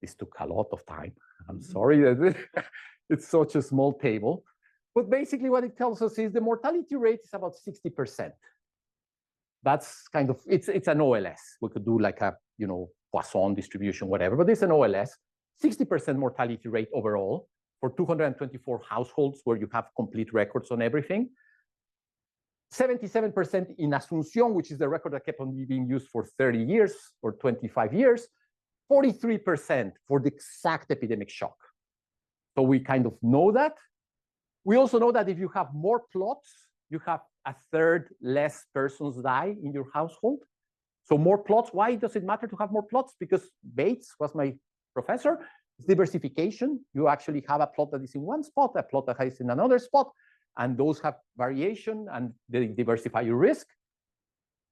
B: This took a lot of time. I'm sorry that it's such a small table. But basically what it tells us is the mortality rate is about 60%. That's kind of, it's an OLS. We could do like a, Poisson distribution, whatever, but it's an OLS. 60% mortality rate overall for 224 households where you have complete records on everything. 77% in Asunción, which is the record that kept on being used for 30 years or 25 years. 43% for the exact epidemic shock. So we kind of know that. We also know that if you have more plots, you have a third less persons die in your household. So more plots. Why does it matter to have more plots? Because Bates was my professor. It's diversification. You actually have a plot that is in one spot, a plot that is in another spot, and those have variation and they diversify your risk.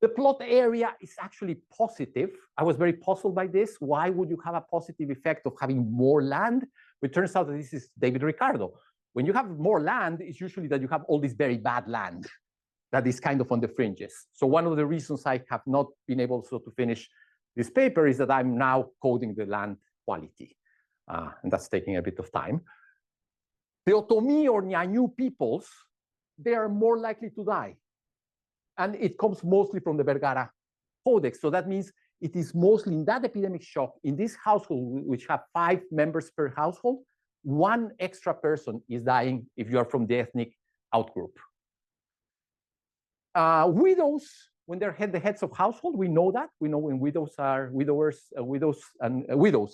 B: The plot area is actually positive. I was very puzzled by this. Why would you have a positive effect of having more land? It turns out that this is David Ricardo. When you have more land, it's usually that you have all this very bad land that is kind of on the fringes. So one of the reasons I have not been able to finish this paper is that I'm now coding the land quality. And that's taking a bit of time. The Otomi or Nyanyú peoples, they are more likely to die. And it comes mostly from the Vergara Codex. So that means it is mostly in that epidemic shock, in this household, which have 5 members per household, 1 extra person is dying if you are from the ethnic outgroup. Widows, when they're the heads of household, we know that. We know when widows are widows,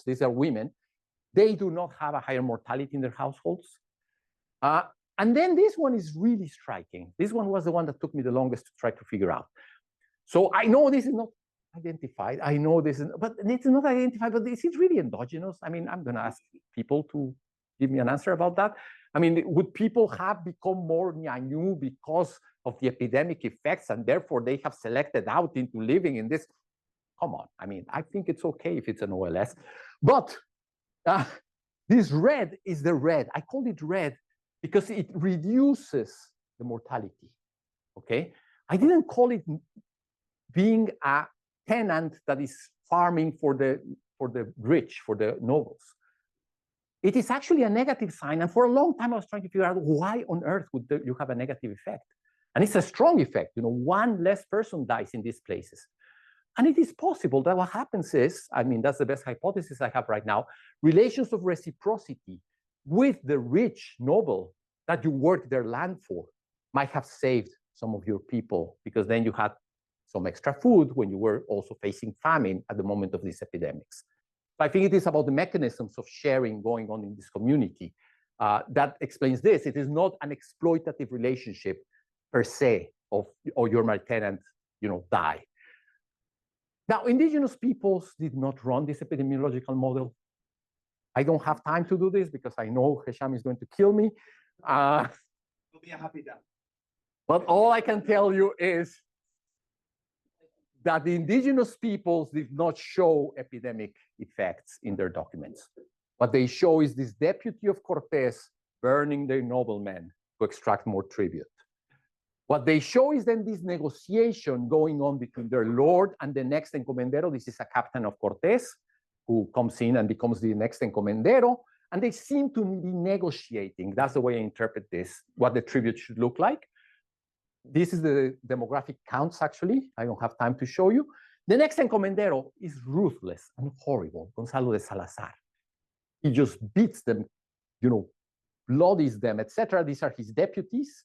B: these are women, they do not have a higher mortality in their households. And then this one is really striking. This one was the one that took me the longest to try to figure out. So I know this is not identified. I know this is, but it's not identified, but is it really endogenous? I mean, I'm going to ask people to give me an answer about that. I mean, would people have become more Nyanyú because of the epidemic effects and therefore they have selected out into living in this? Come on. I mean, I think it's okay if it's an OLS, but this red is the red. I called it red because it reduces the mortality, okay? I didn't call it being a tenant that is farming for the rich, for the nobles. It is actually a negative sign, and for a long time I was trying to figure out why on earth would you have a negative effect? And it's a strong effect, you know, 1 less person dies in these places. And it is possible that what happens is, I mean, that's the best hypothesis I have right now, relations of reciprocity with the rich noble that you work their land for might have saved some of your people, because then you had some extra food when you were also facing famine at the moment of these epidemics. So I think it is about the mechanisms of sharing going on in this community that explains this. It is not an exploitative relationship per se of, or you're my tenant, you know, die. Now, indigenous peoples did not run this epidemiological model. I don't have time to do this because I know Hesham is going to kill me. It'll
A: be a happy death.
B: But all I can tell you is that the indigenous peoples did not show epidemic effects in their documents. What they show is this deputy of Cortes burning their noblemen to extract more tribute. What they show is then this negotiation going on between their lord and the next encomendero. This is a captain of Cortes who comes in and becomes the next encomendero. And they seem to be negotiating. That's the way I interpret this, what the tribute should look like. This is the demographic counts, actually. I don't have time to show you. The next encomendero is ruthless and horrible, Gonzalo de Salazar. He just beats them, you know, bloodies them, etc. These are his deputies.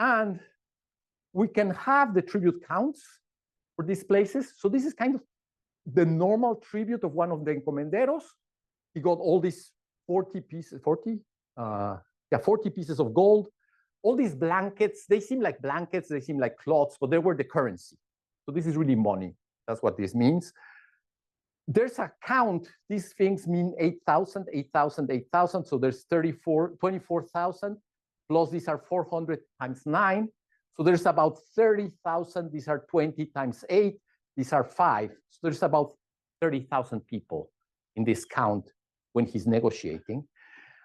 B: And we can have the tribute counts for these places. So this is kind of the normal tribute of one of the encomenderos. He got all these 40 pieces, 40 pieces of gold. All these blankets, they seem like blankets, they seem like cloths, but they were the currency. So this is really money. That's what this means. There's a count. These things mean 8,000, 8,000, 8,000. So there's 24,000. Plus these are 400 times 9. So there's about 30,000. These are 20 times 8. These are 5. So there's about 30,000 people in this count when he's negotiating.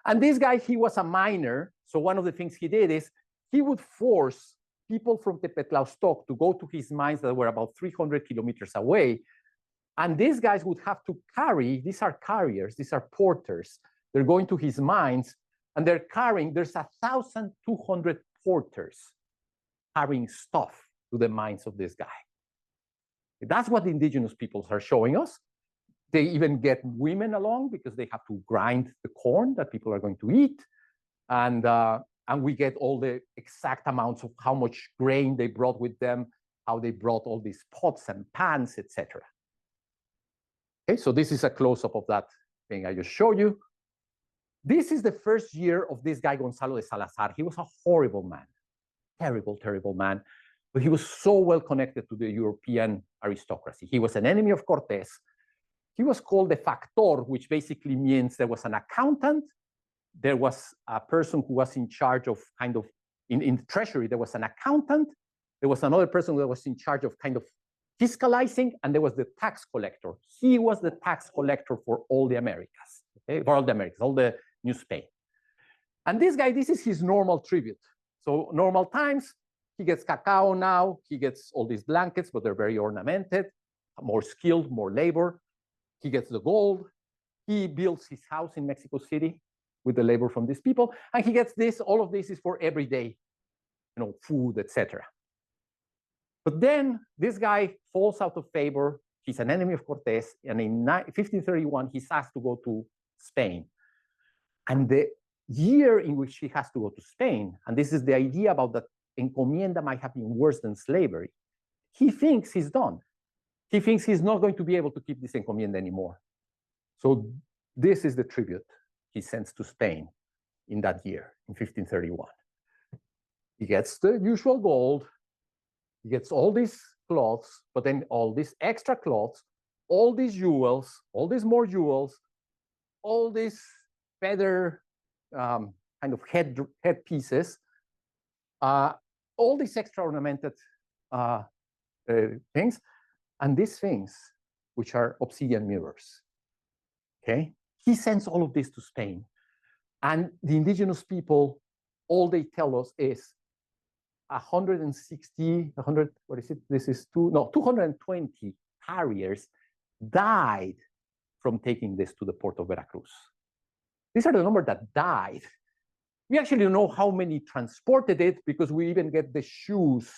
B: And this guy, he was a miner. So one of the things he did is he would force people from Tepetlaoztoc to go to his mines that were about 300 kilometers away. And these guys would have to carry, these are carriers, these are porters. They're going to his mines and they're carrying, there's 1,200 porters carrying stuff to the mines of this guy. That's what the indigenous peoples are showing us. They even get women along because they have to grind the corn that people are going to eat. And we get all the exact amounts of how much grain they brought with them, how they brought all these pots and pans, etc. Okay, so this is a close-up of that thing I just showed you. This is the first year of this guy, Gonzalo de Salazar. He was a horrible man, terrible, terrible man. But he was so well connected to the European aristocracy. He was an enemy of Cortés. He was called the factor, which basically means there was an accountant, there was a person who was in charge of kind of, in the treasury, there was an accountant, there was another person that was in charge of kind of fiscalizing, and there was the tax collector. He was the tax collector for all the Americas, okay? For all the Americas, all the New Spain. And this guy, this is his normal tribute. So normal times, he gets cacao now, he gets all these blankets, but they're very ornamented, more skilled, more labor. He gets the gold. He builds his house in Mexico City with the labor from these people. And he gets this, all of this is for everyday, food, etc. But then this guy falls out of favor. He's an enemy of Cortés. And in 1531, he's asked to go to Spain. And the year in which he has to go to Spain, and this is the idea about that encomienda might have been worse than slavery, he thinks he's done. He thinks he's not going to be able to keep this encomienda anymore. So this is the tribute he sends to Spain in that year, in 1531. He gets the usual gold, he gets all these cloths, but then all these extra cloths, all these jewels, all these more jewels, all these feather kind of head pieces, all these extra ornamented things, and these things, which are obsidian mirrors, okay? He sends all of this to Spain. And the indigenous people, all they tell us is 220 carriers died from taking this to the port of Veracruz. These are the numbers that died. We actually don't know how many transported it because we even get the shoes.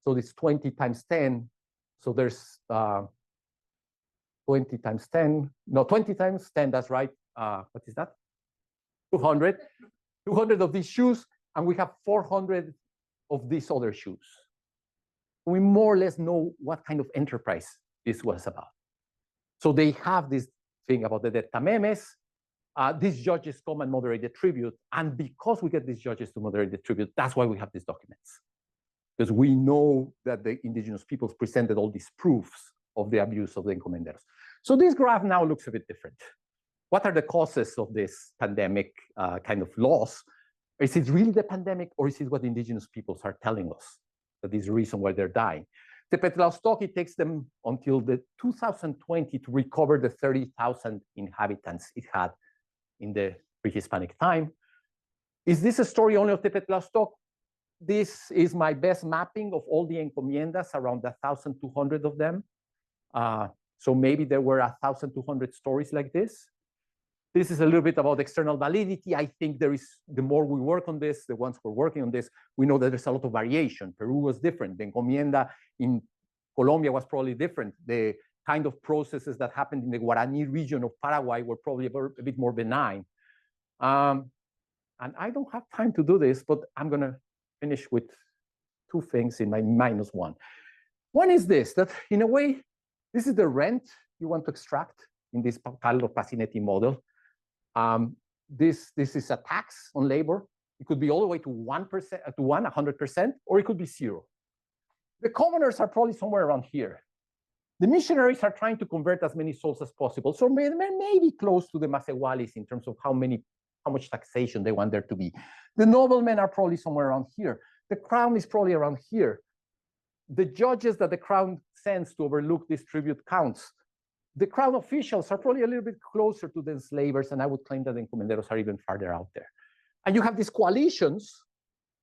B: So it's 20 times 10. So there's 20 times 10, no, 20 times 10, that's right. What is that? 200. 200 of these shoes, and we have 400 of these other shoes. We more or less know what kind of enterprise this was about. So they have this thing about the datamemes. These judges come and moderate the tribute. And because we get these judges to moderate the tribute, that's why we have these documents. Because we know that the indigenous peoples presented all these proofs of the abuse of the encomenderos. So this graph now looks a bit different. What are the causes of this pandemic kind of loss? Is it really the pandemic, or is it what the indigenous peoples are telling us that is the reason why they're dying? Tepetlaoztoc, it takes them until the 2020 to recover the 30,000 inhabitants it had in the pre-Hispanic time. Is this a story only of Tepetlaoztoc? This is my best mapping of all the encomiendas, around 1,200 of them. So maybe there were 1,200 stories like this. This is a little bit about external validity. I think there is, the more we work on this, the ones who are working on this, we know that there's a lot of variation. Peru was different. The encomienda in Colombia was probably different. The kind of processes that happened in the Guarani region of Paraguay were probably a bit more benign. And I don't have time to do this, but I'm going to finish with two things in my -1. One is this, that in a way, this is the rent you want to extract in this Carlo Pacinetti model. This is a tax on labor. It could be all the way to 1%, to 100%, or it could be 0. The commoners are probably somewhere around here. The missionaries are trying to convert as many souls as possible. So maybe close to the Masewalis in terms of how much taxation they want there to be. The noblemen are probably somewhere around here. The crown is probably around here. The judges that the crown sends to overlook this tribute counts, the crown officials are probably a little bit closer to the enslavers, and I would claim that the encomenderos are even farther out there. And you have these coalitions,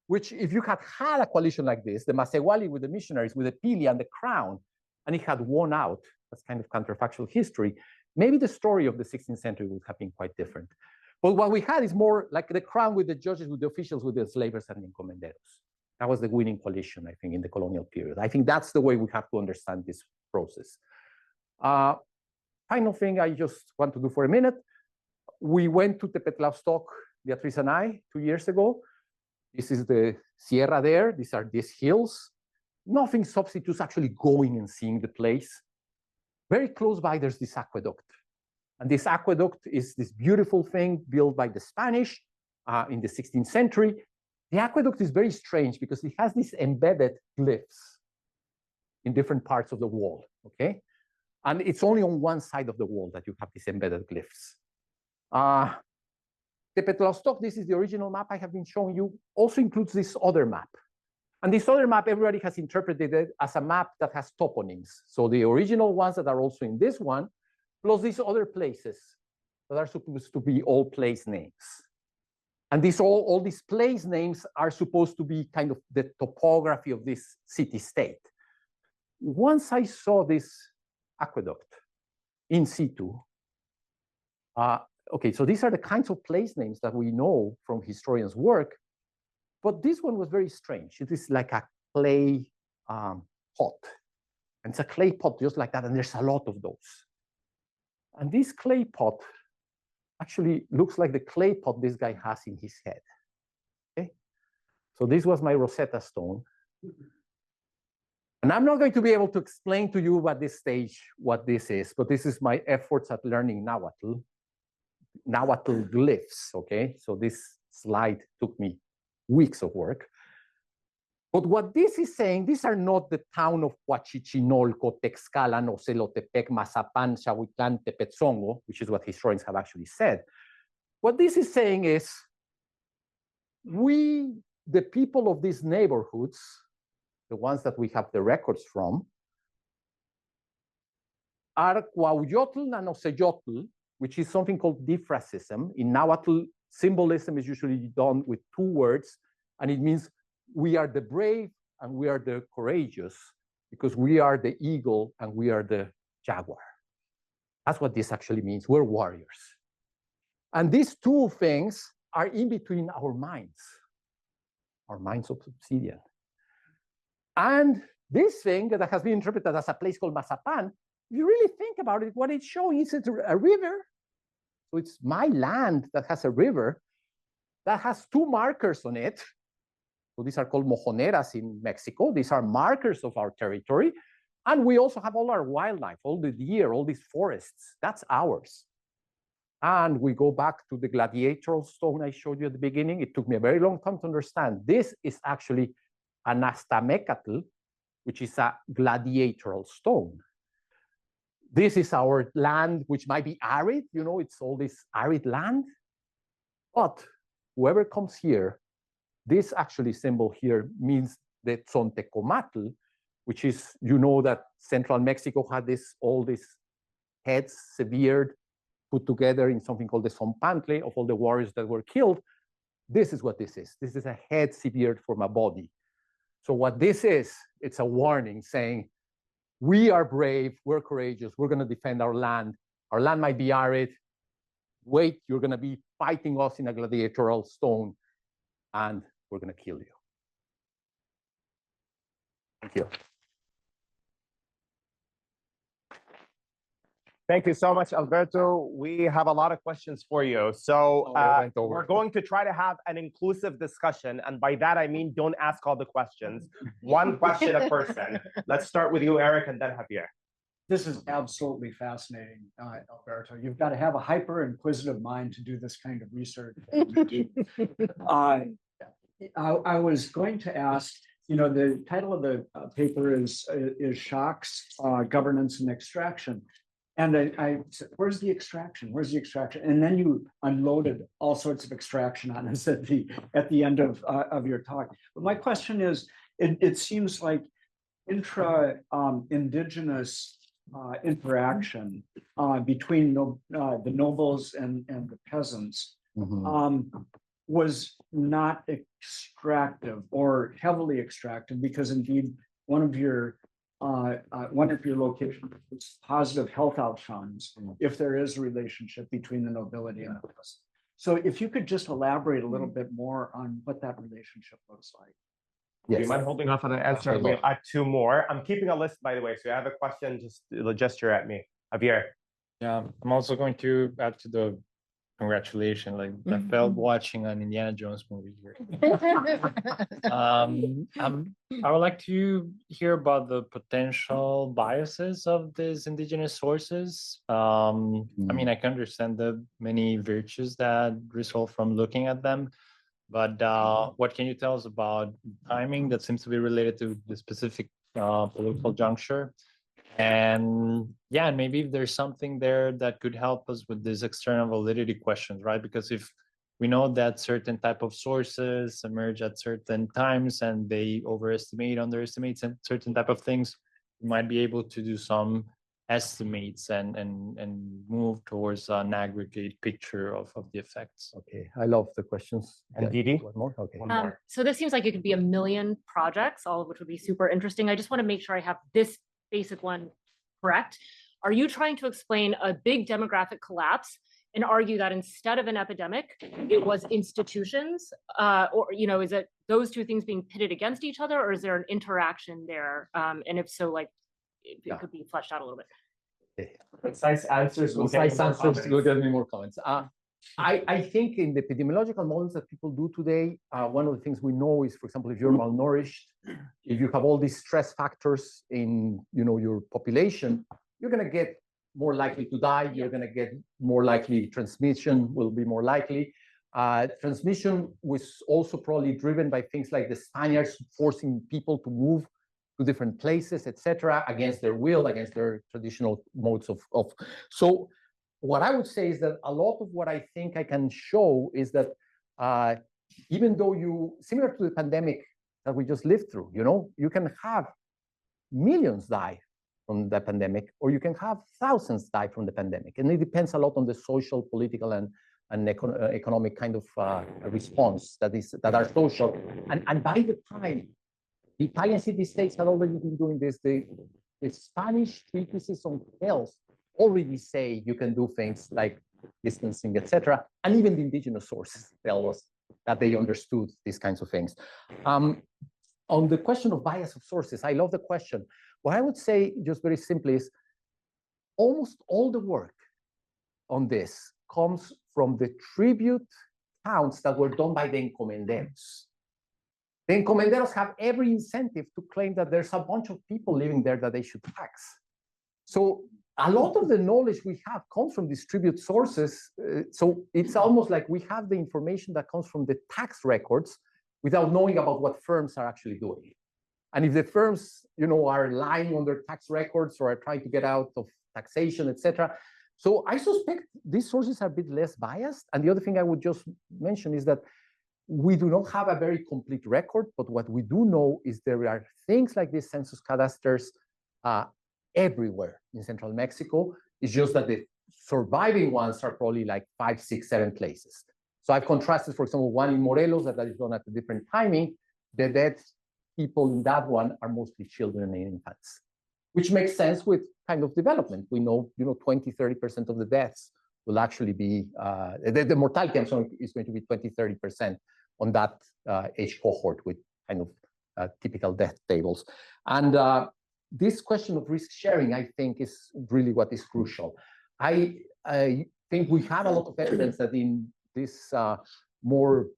B: which if you had had a coalition like this, the Masewali with the missionaries, with the Pili and the crown, and it had won out, that's kind of counterfactual history, maybe the story of the 16th century would have been quite different. But what we had is more like the crown with the judges, with the officials, with the enslavers and the encomenderos. That was the winning coalition, I think, in the colonial period. I think that's the way we have to understand this process. Final thing I just want to do for a minute. We went to Tepetlaoztoc, Beatriz and I, 2 years ago. This is the Sierra there. These are these hills. Nothing substitutes actually going and seeing the place. Very close by, there's this aqueduct. And this aqueduct is this beautiful thing built by the Spanish in the 16th century. The aqueduct is very strange because it has these embedded glyphs in different parts of the wall, okay? And it's only on one side of the wall that you have these embedded glyphs. Tepetlaoztoc, this is the original map I have been showing you, also includes this other map. And this other map, everybody has interpreted it as a map that has toponyms. So the original ones that are also in this one, plus these other places that are supposed to be all place names. And these all these place names are supposed to be kind of the topography of this city-state. Once I saw this aqueduct in situ, okay, so these are the kinds of place names that we know from historians' work, but this one was very strange. It is like a clay pot. And it's a clay pot just like that, and there's a lot of those. And this clay pot actually looks like the clay pot this guy has in his head. Okay? So this was my Rosetta Stone. And I'm not going to be able to explain to you at this stage what this is, but this is my efforts at learning Nahuatl glyphs, okay? So this slide took me weeks of work. But what this is saying, these are not the town of Huachichinolco, Texcalan, Ocelotepec, Mazapan, Xahuitlán, Tepetzongo, which is what historians have actually said. What this is saying is, we, the people of these neighborhoods, the ones that we have the records from, are Cuauyotl and Oceyotl, which is something called diphrasism. In Nahuatl, symbolism is usually done with two words, and it means we are the brave and we are the courageous, because we are the eagle and we are the jaguar. That's what this actually means. We're warriors. And these two things are in between our minds of obsidian. And this thing that has been interpreted as a place called Mazapan, if you really think about it, what it's showing is it's a river. So it's my land that has a river that has two markers on it. So these are called mojoneras in Mexico. These are markers of our territory. And we also have all our wildlife, all the deer, all these forests. That's ours. And we go back to the gladiatorial stone I showed you at the beginning. It took me a very long time to understand. This is actually an astamecatl, which is a gladiatorial stone. This is our land, which might be arid. You know, it's all this arid land. But whoever comes here, this actually symbol here means the Tzontecomatl, which is, you know, that central Mexico had all these heads severed, put together in something called the Zompantle of all the warriors that were killed. This is what this is. This is a head severed from a body. So what this is, it's a warning saying, we are brave, we're courageous, we're going to defend our land. Our land might be arid. Wait, you're going to be fighting us in a gladiatorial stone, and we're going to kill you. Thank you.
A: Thank you so much, Alberto. We have a lot of questions for you. So we're going to try to have an inclusive discussion. And by that, I mean, don't ask all the questions. One question a person. Let's start with you, Eric, and then Javier.
C: This is absolutely fascinating, Alberto. You've got to have a hyper inquisitive mind to do this kind of research. I was going to ask, you know, the title of the paper is Shocks, Governance and Extraction. And I said, where's the extraction? Where's the extraction? And then you unloaded all sorts of extraction on us at the end of your talk. But my question is, it seems like indigenous interaction between the nobles and the peasants was not extractive or heavily extractive, because indeed one of your locations is positive health outcomes if there is a relationship between the nobility and the peasants. So if you could just elaborate a little bit more on what that relationship looks like.
A: Yes. Do you mind holding off on an answer? We'll add two more. I'm keeping a list, by the way. So you have a question, just gesture at me. Javier.
D: Yeah, I'm also going to add to the congratulations. Like I felt watching an Indiana Jones movie here. I would like to hear about the potential biases of these indigenous sources. I mean, I can understand the many virtues that result from looking at them, But what can you tell us about timing that seems to be related to the specific political juncture? And yeah, and maybe if there's something there that could help us with these external validity questions, right? Because if we know that certain type of sources emerge at certain times and they overestimate, underestimate certain type of things, we might be able to do some estimates and move towards an aggregate picture of the effects.
B: Okay, I love the questions.
A: And
B: Yeah,
A: Didi?
B: one more? Okay.
A: One more.
E: So this seems like it could be a million projects, all of which would be super interesting. I just want to make sure I have this basic one correct. Are you trying to explain a big demographic collapse and argue that instead of an epidemic, it was institutions? Or, is it those two things being pitted against each other, or is there an interaction there? And if so, like, it could be fleshed out a little bit.
A: Concise answers will get
B: Concise
A: you more
B: answers will
A: confidence.
B: get me more comments. I think in the epidemiological models that people do today, one of the things we know is, for example, if you're malnourished, if you have all these stress factors in your population, you're going to get more likely to die. You're going to get more likely, transmission will be more likely. Transmission was also probably driven by things like the Spaniards forcing people to move to different places, etc., against their will, against their traditional modes of. So what I would say is that a lot of what I think I can show is that even though similar to the pandemic that we just lived through, you can have millions die from the pandemic, or you can have thousands die from the pandemic. And it depends a lot on the social, political, and economic kind of response that are social. And by the time the Italian city-states had already been doing this, the Spanish treatises on health already say you can do things like distancing, etc. And even the indigenous sources tell us that they understood these kinds of things. On the question of bias of sources, I love the question. What I would say, just very simply, is almost all the work on this comes from the tribute counts that were done by the encomenderos. The encomenderos have every incentive to claim that there's a bunch of people living there that they should tax. So a lot of the knowledge we have comes from these tribute sources. So it's almost like we have the information that comes from the tax records without knowing about what firms are actually doing. And if the firms, are lying on their tax records or are trying to get out of taxation, etc. So I suspect these sources are a bit less biased. And the other thing I would just mention is that we do not have a very complete record, but what we do know is there are things like these census cadastres everywhere in central Mexico. It's just that the surviving ones are probably like 5, 6, 7 places. So I've contrasted, for example, one in Morelos that is done at a different timing. The dead people in that one are mostly children and infants, which makes sense with kind of development. We know, 20, 30% of the deaths will actually be, the mortality is going to be 20, 30% on that age cohort with kind of typical death tables. And this question of risk sharing, I think, is really what is crucial. I think we have a lot of evidence that in this more,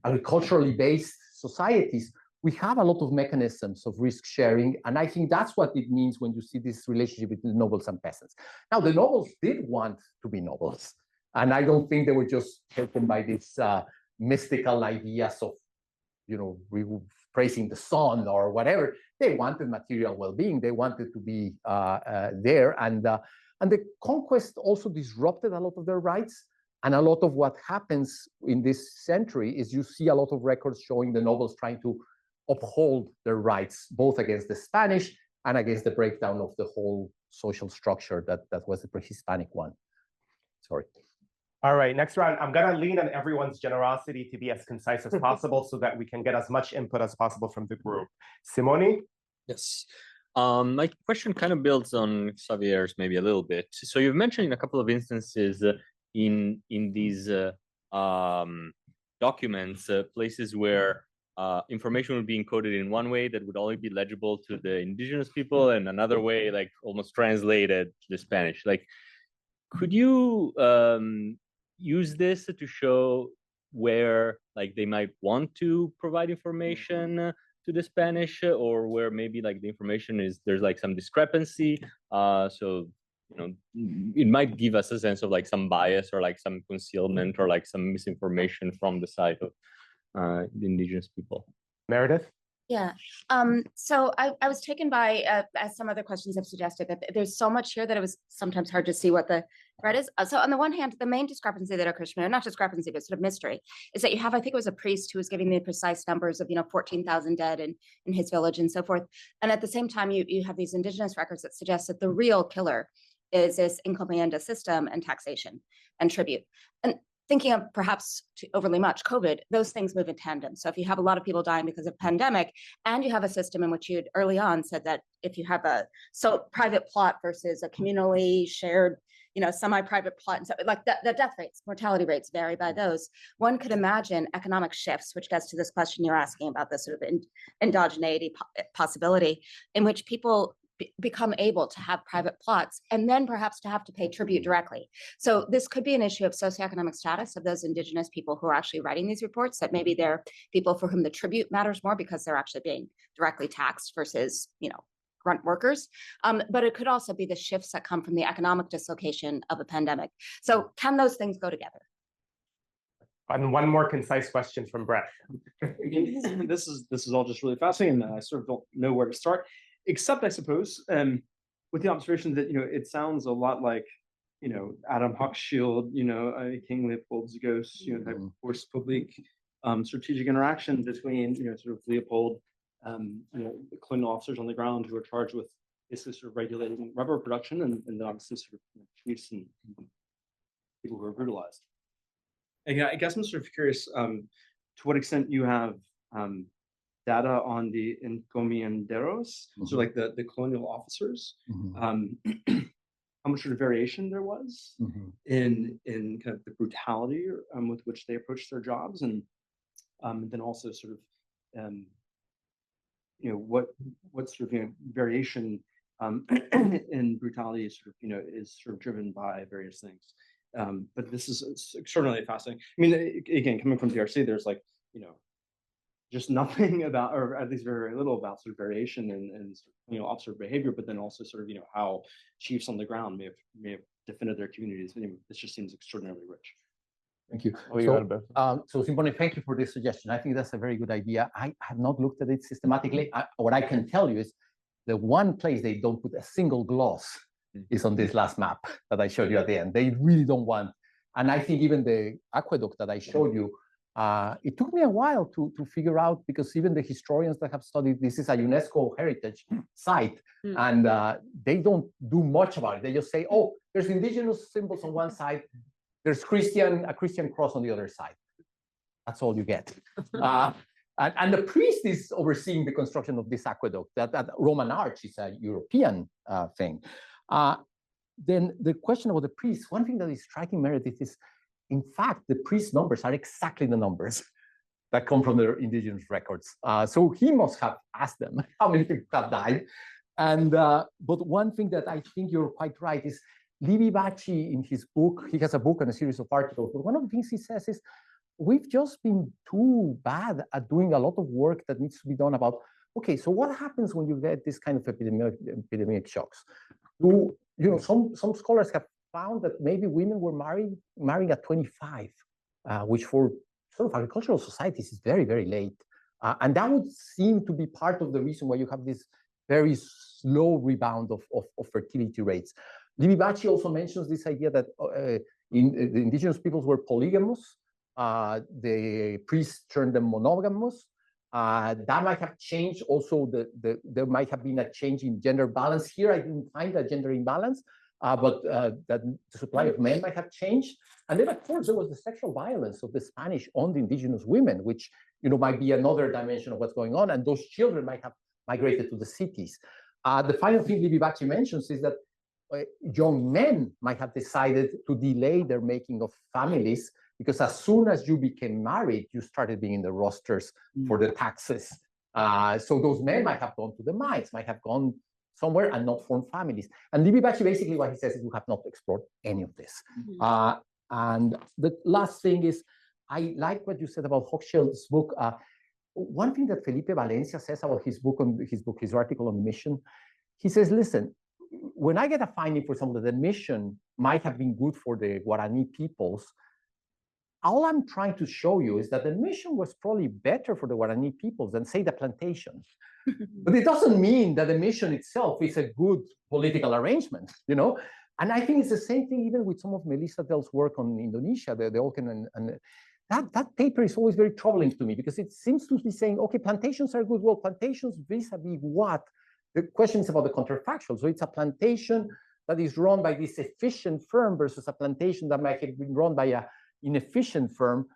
B: agriculturally based societies, we have a lot of mechanisms of risk sharing. And I think that's what it means when you see this relationship between nobles and peasants. Now, the nobles did want to be nobles. And I don't think they were just taken by these mystical ideas of, praising the sun or whatever. They wanted material well-being. They wanted to be there. And the conquest also disrupted a lot of their rights. And a lot of what happens in this century is you see a lot of records showing the nobles trying to uphold their rights, both against the Spanish and against the breakdown of the whole social structure that was the pre-Hispanic one. Sorry.
A: All right, next round, I'm gonna lean on everyone's generosity to be as concise as possible so that we can get as much input as possible from the group. Simone?
F: Yes. My question kind of builds on Xavier's maybe a little bit. So you've mentioned in a couple of instances in these documents, places where information would be encoded in one way that would only be legible to the indigenous people and another way, like almost translated to the Spanish. Like, could you use this to show where like they might want to provide information to the Spanish, or where maybe like the information is there's like some discrepancy? So it might give us a sense of like some bias or like some concealment or like some misinformation from the side of the indigenous people.
A: Meredith?
G: Yeah. So I was taken by, as some other questions have suggested, that there's so much here that it was sometimes hard to see what the thread is. So on the one hand, the main discrepancy that occurs to me, or not discrepancy, but sort of mystery, is that you have, I think it was a priest who was giving the precise numbers of, 14,000 dead in his village and so forth. And at the same time, you have these indigenous records that suggest that the real killer is this Encomienda system and taxation and tribute. And thinking of perhaps overly much COVID, those things move in tandem. So if you have a lot of people dying because of pandemic, and you have a system in which you early on said that if you have a private plot versus a communally shared, semi-private plot, and so like the death rates, mortality rates vary by those. One could imagine economic shifts, which gets to this question you're asking about, the sort of endogeneity possibility, in which people become able to have private plots and then perhaps to have to pay tribute directly. So this could be an issue of socioeconomic status of those indigenous people who are actually writing these reports, that maybe they're people for whom the tribute matters more because they're actually being directly taxed versus, grunt workers. But it could also be the shifts that come from the economic dislocation of a pandemic. So can those things go together?
A: And one more concise question from Brett.
H: This is all just really fascinating, and I sort of don't know where to start. Except, I suppose, with the observation that, it sounds a lot like, Adam Hochschild, King Leopold's ghost, type of force public strategic interaction between, sort of Leopold, the colonial officers on the ground who are charged with basically sort of regulating rubber production, and then obviously sort of chiefs and people who are brutalized. And I guess I'm sort of curious to what extent you have data on the Encomienderos, so like the colonial officers, how much sort of variation there was in kind of the brutality with which they approached their jobs, and then also sort of what sort of variation in brutality sort of is sort of driven by various things. But this is extraordinarily fascinating. I mean, again, coming from DRC, there's like just nothing about, or at least very, very little about sort of variation and officer behavior, but then also sort of how chiefs on the ground may have defended their communities. This just seems extraordinarily rich.
B: Thank you.
A: Oh, you Alberto.
B: So Simone, thank you for this suggestion. I think that's a very good idea. I have not looked at it systematically. What I can tell you is the one place they don't put a single gloss is on this last map that I showed you at the end. They really don't want, and I think even the aqueduct that I showed you, it took me a while to figure out, because even the historians that have studied this is a UNESCO heritage site, and they don't do much about it. They just say, oh, there's indigenous symbols on one side, there's a Christian cross on the other side. That's all you get. And the priest is overseeing the construction of this aqueduct. That Roman arch is a European thing. Then the question about the priests, one thing that is striking, Meredith, is in fact, the priest numbers are exactly the numbers that come from the indigenous records. So he must have asked them how many people have died. And but one thing that I think you're quite right is Libby Bacci in his book, he has a book and a series of articles, but one of the things he says is, we've just been too bad at doing a lot of work that needs to be done about, okay, so what happens when you get this kind of epidemic shocks? Some scholars have found that maybe women were marrying at 25, which for sort of agricultural societies is very, very late. And that would seem to be part of the reason why you have this very slow rebound of fertility rates. Libby Bacci also mentions this idea that the indigenous peoples were polygamous. The priests turned them monogamous. That might have changed. Also, there might have been a change in gender balance. Here, I didn't find a gender imbalance, but that the supply of men might have changed. And then, of course, there was the sexual violence of the Spanish on the indigenous women, which might be another dimension of what's going on. And those children might have migrated to the cities. The final thing Libby Bacci mentions is that young men might have decided to delay their making of families, because as soon as you became married, you started being in the rosters for the taxes. So those men might have gone to the mines, might have gone somewhere and not formed families. And Libby Bacci, basically what he says is, we have not explored any of this. And the last thing is, I like what you said about Hochschild's book. One thing that Felipe Valencia says about his article on mission, he says, listen, when I get a finding, for example, that the mission might have been good for the Guarani peoples, all I'm trying to show you is that the mission was probably better for the Guarani peoples than, say, the plantations. But it doesn't mean that the mission itself is a good political arrangement, you know? And I think it's the same thing even with some of Melissa Dell's work on Indonesia, the Oken, and that paper is always very troubling to me because it seems to be saying, okay, plantations are good. Well, plantations vis-a-vis what? The question is about the counterfactual. So it's a plantation that is run by this efficient firm versus a plantation that might have been run by an inefficient firm.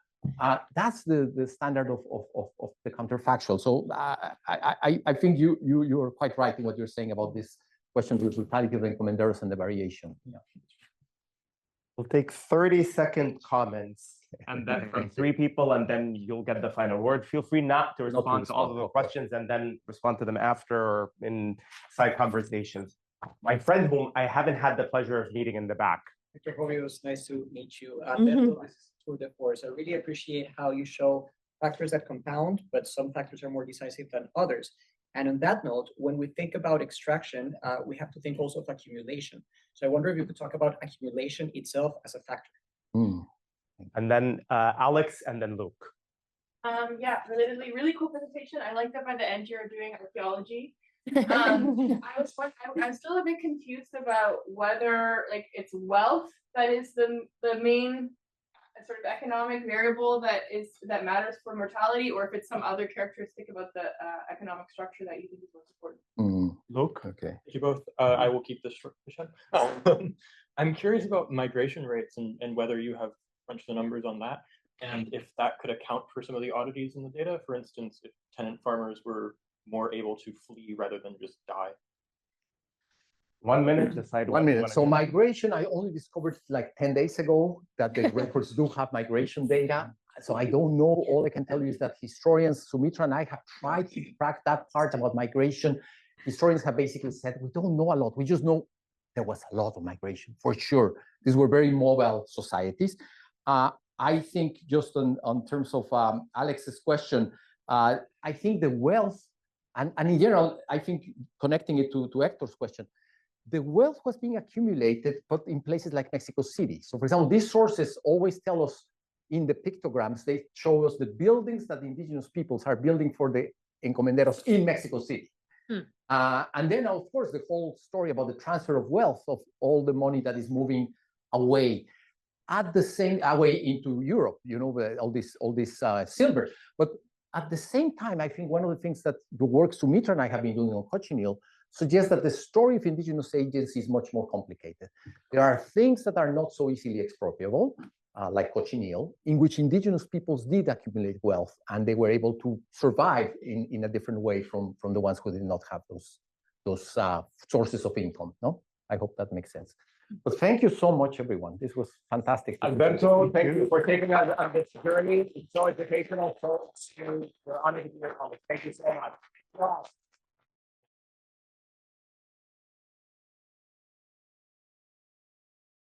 B: That's the standard of the counterfactual. So I think you're quite right in what you're saying about this question with brutality of the encomenderos and the variation. Yeah.
A: We'll take 30-second comments and then from 3 people, and then you'll get the final word. Feel free not to respond to all of the questions and then respond to them after or in side conversations. My friend whom I haven't had the pleasure of meeting in the back.
I: Mr. Hovios, nice to meet you. Alberto, this is Tour de Force. I really appreciate how you show factors that compound, but some factors are more decisive than others. And on that note, when we think about extraction, we have to think also of accumulation. So I wonder if you could talk about accumulation itself as a factor.
A: And then Alex and then Luke.
J: Yeah, relatedly, really cool presentation. I like that by the end you're doing archaeology. I'm still a bit confused about whether like it's wealth that is the main sort of economic variable that matters for mortality, or if it's some other characteristic about the economic structure that you think is most important.
A: Luke,
B: okay.
K: Thank you both. I will keep this short. I'm curious about migration rates and whether you have crunched the numbers on that, and if that could account for some of the oddities in the data. For instance, if tenant farmers were more able to flee rather than just die.
A: 1 minute, decide
B: 1 minute. So migration, I only discovered like 10 days ago that the records do have migration data. So I don't know. All I can tell you is that historians, Sumitra and I, have tried to track that part about migration. Historians have basically said, we don't know a lot. We just know there was a lot of migration, for sure. These were very mobile societies. I think just on terms of Alex's question, I think the wealth, and in general, I think connecting it to Hector's question, the wealth was being accumulated, but in places like Mexico City. So for example, these sources always tell us in the pictograms, they show us the buildings that the indigenous peoples are building for the encomenderos in Mexico City. And then, of course, the whole story about the transfer of wealth of all the money that is moving away at the same way into Europe, you know, all this silver. But at the same time, I think one of the things that the work Sumitra and I have been doing on cochineal suggests that the story of indigenous agency is much more complicated. There are things that are not so easily expropriable, like cochineal, in which indigenous peoples did accumulate wealth and they were able to survive in a different way from the ones who did not have those sources of income. No, I hope that makes sense. But thank you so much, everyone. This was fantastic.
A: Alberto, thank you for taking us on this journey. It's so educational. So, you're honored to be your colleague. Thank you so much.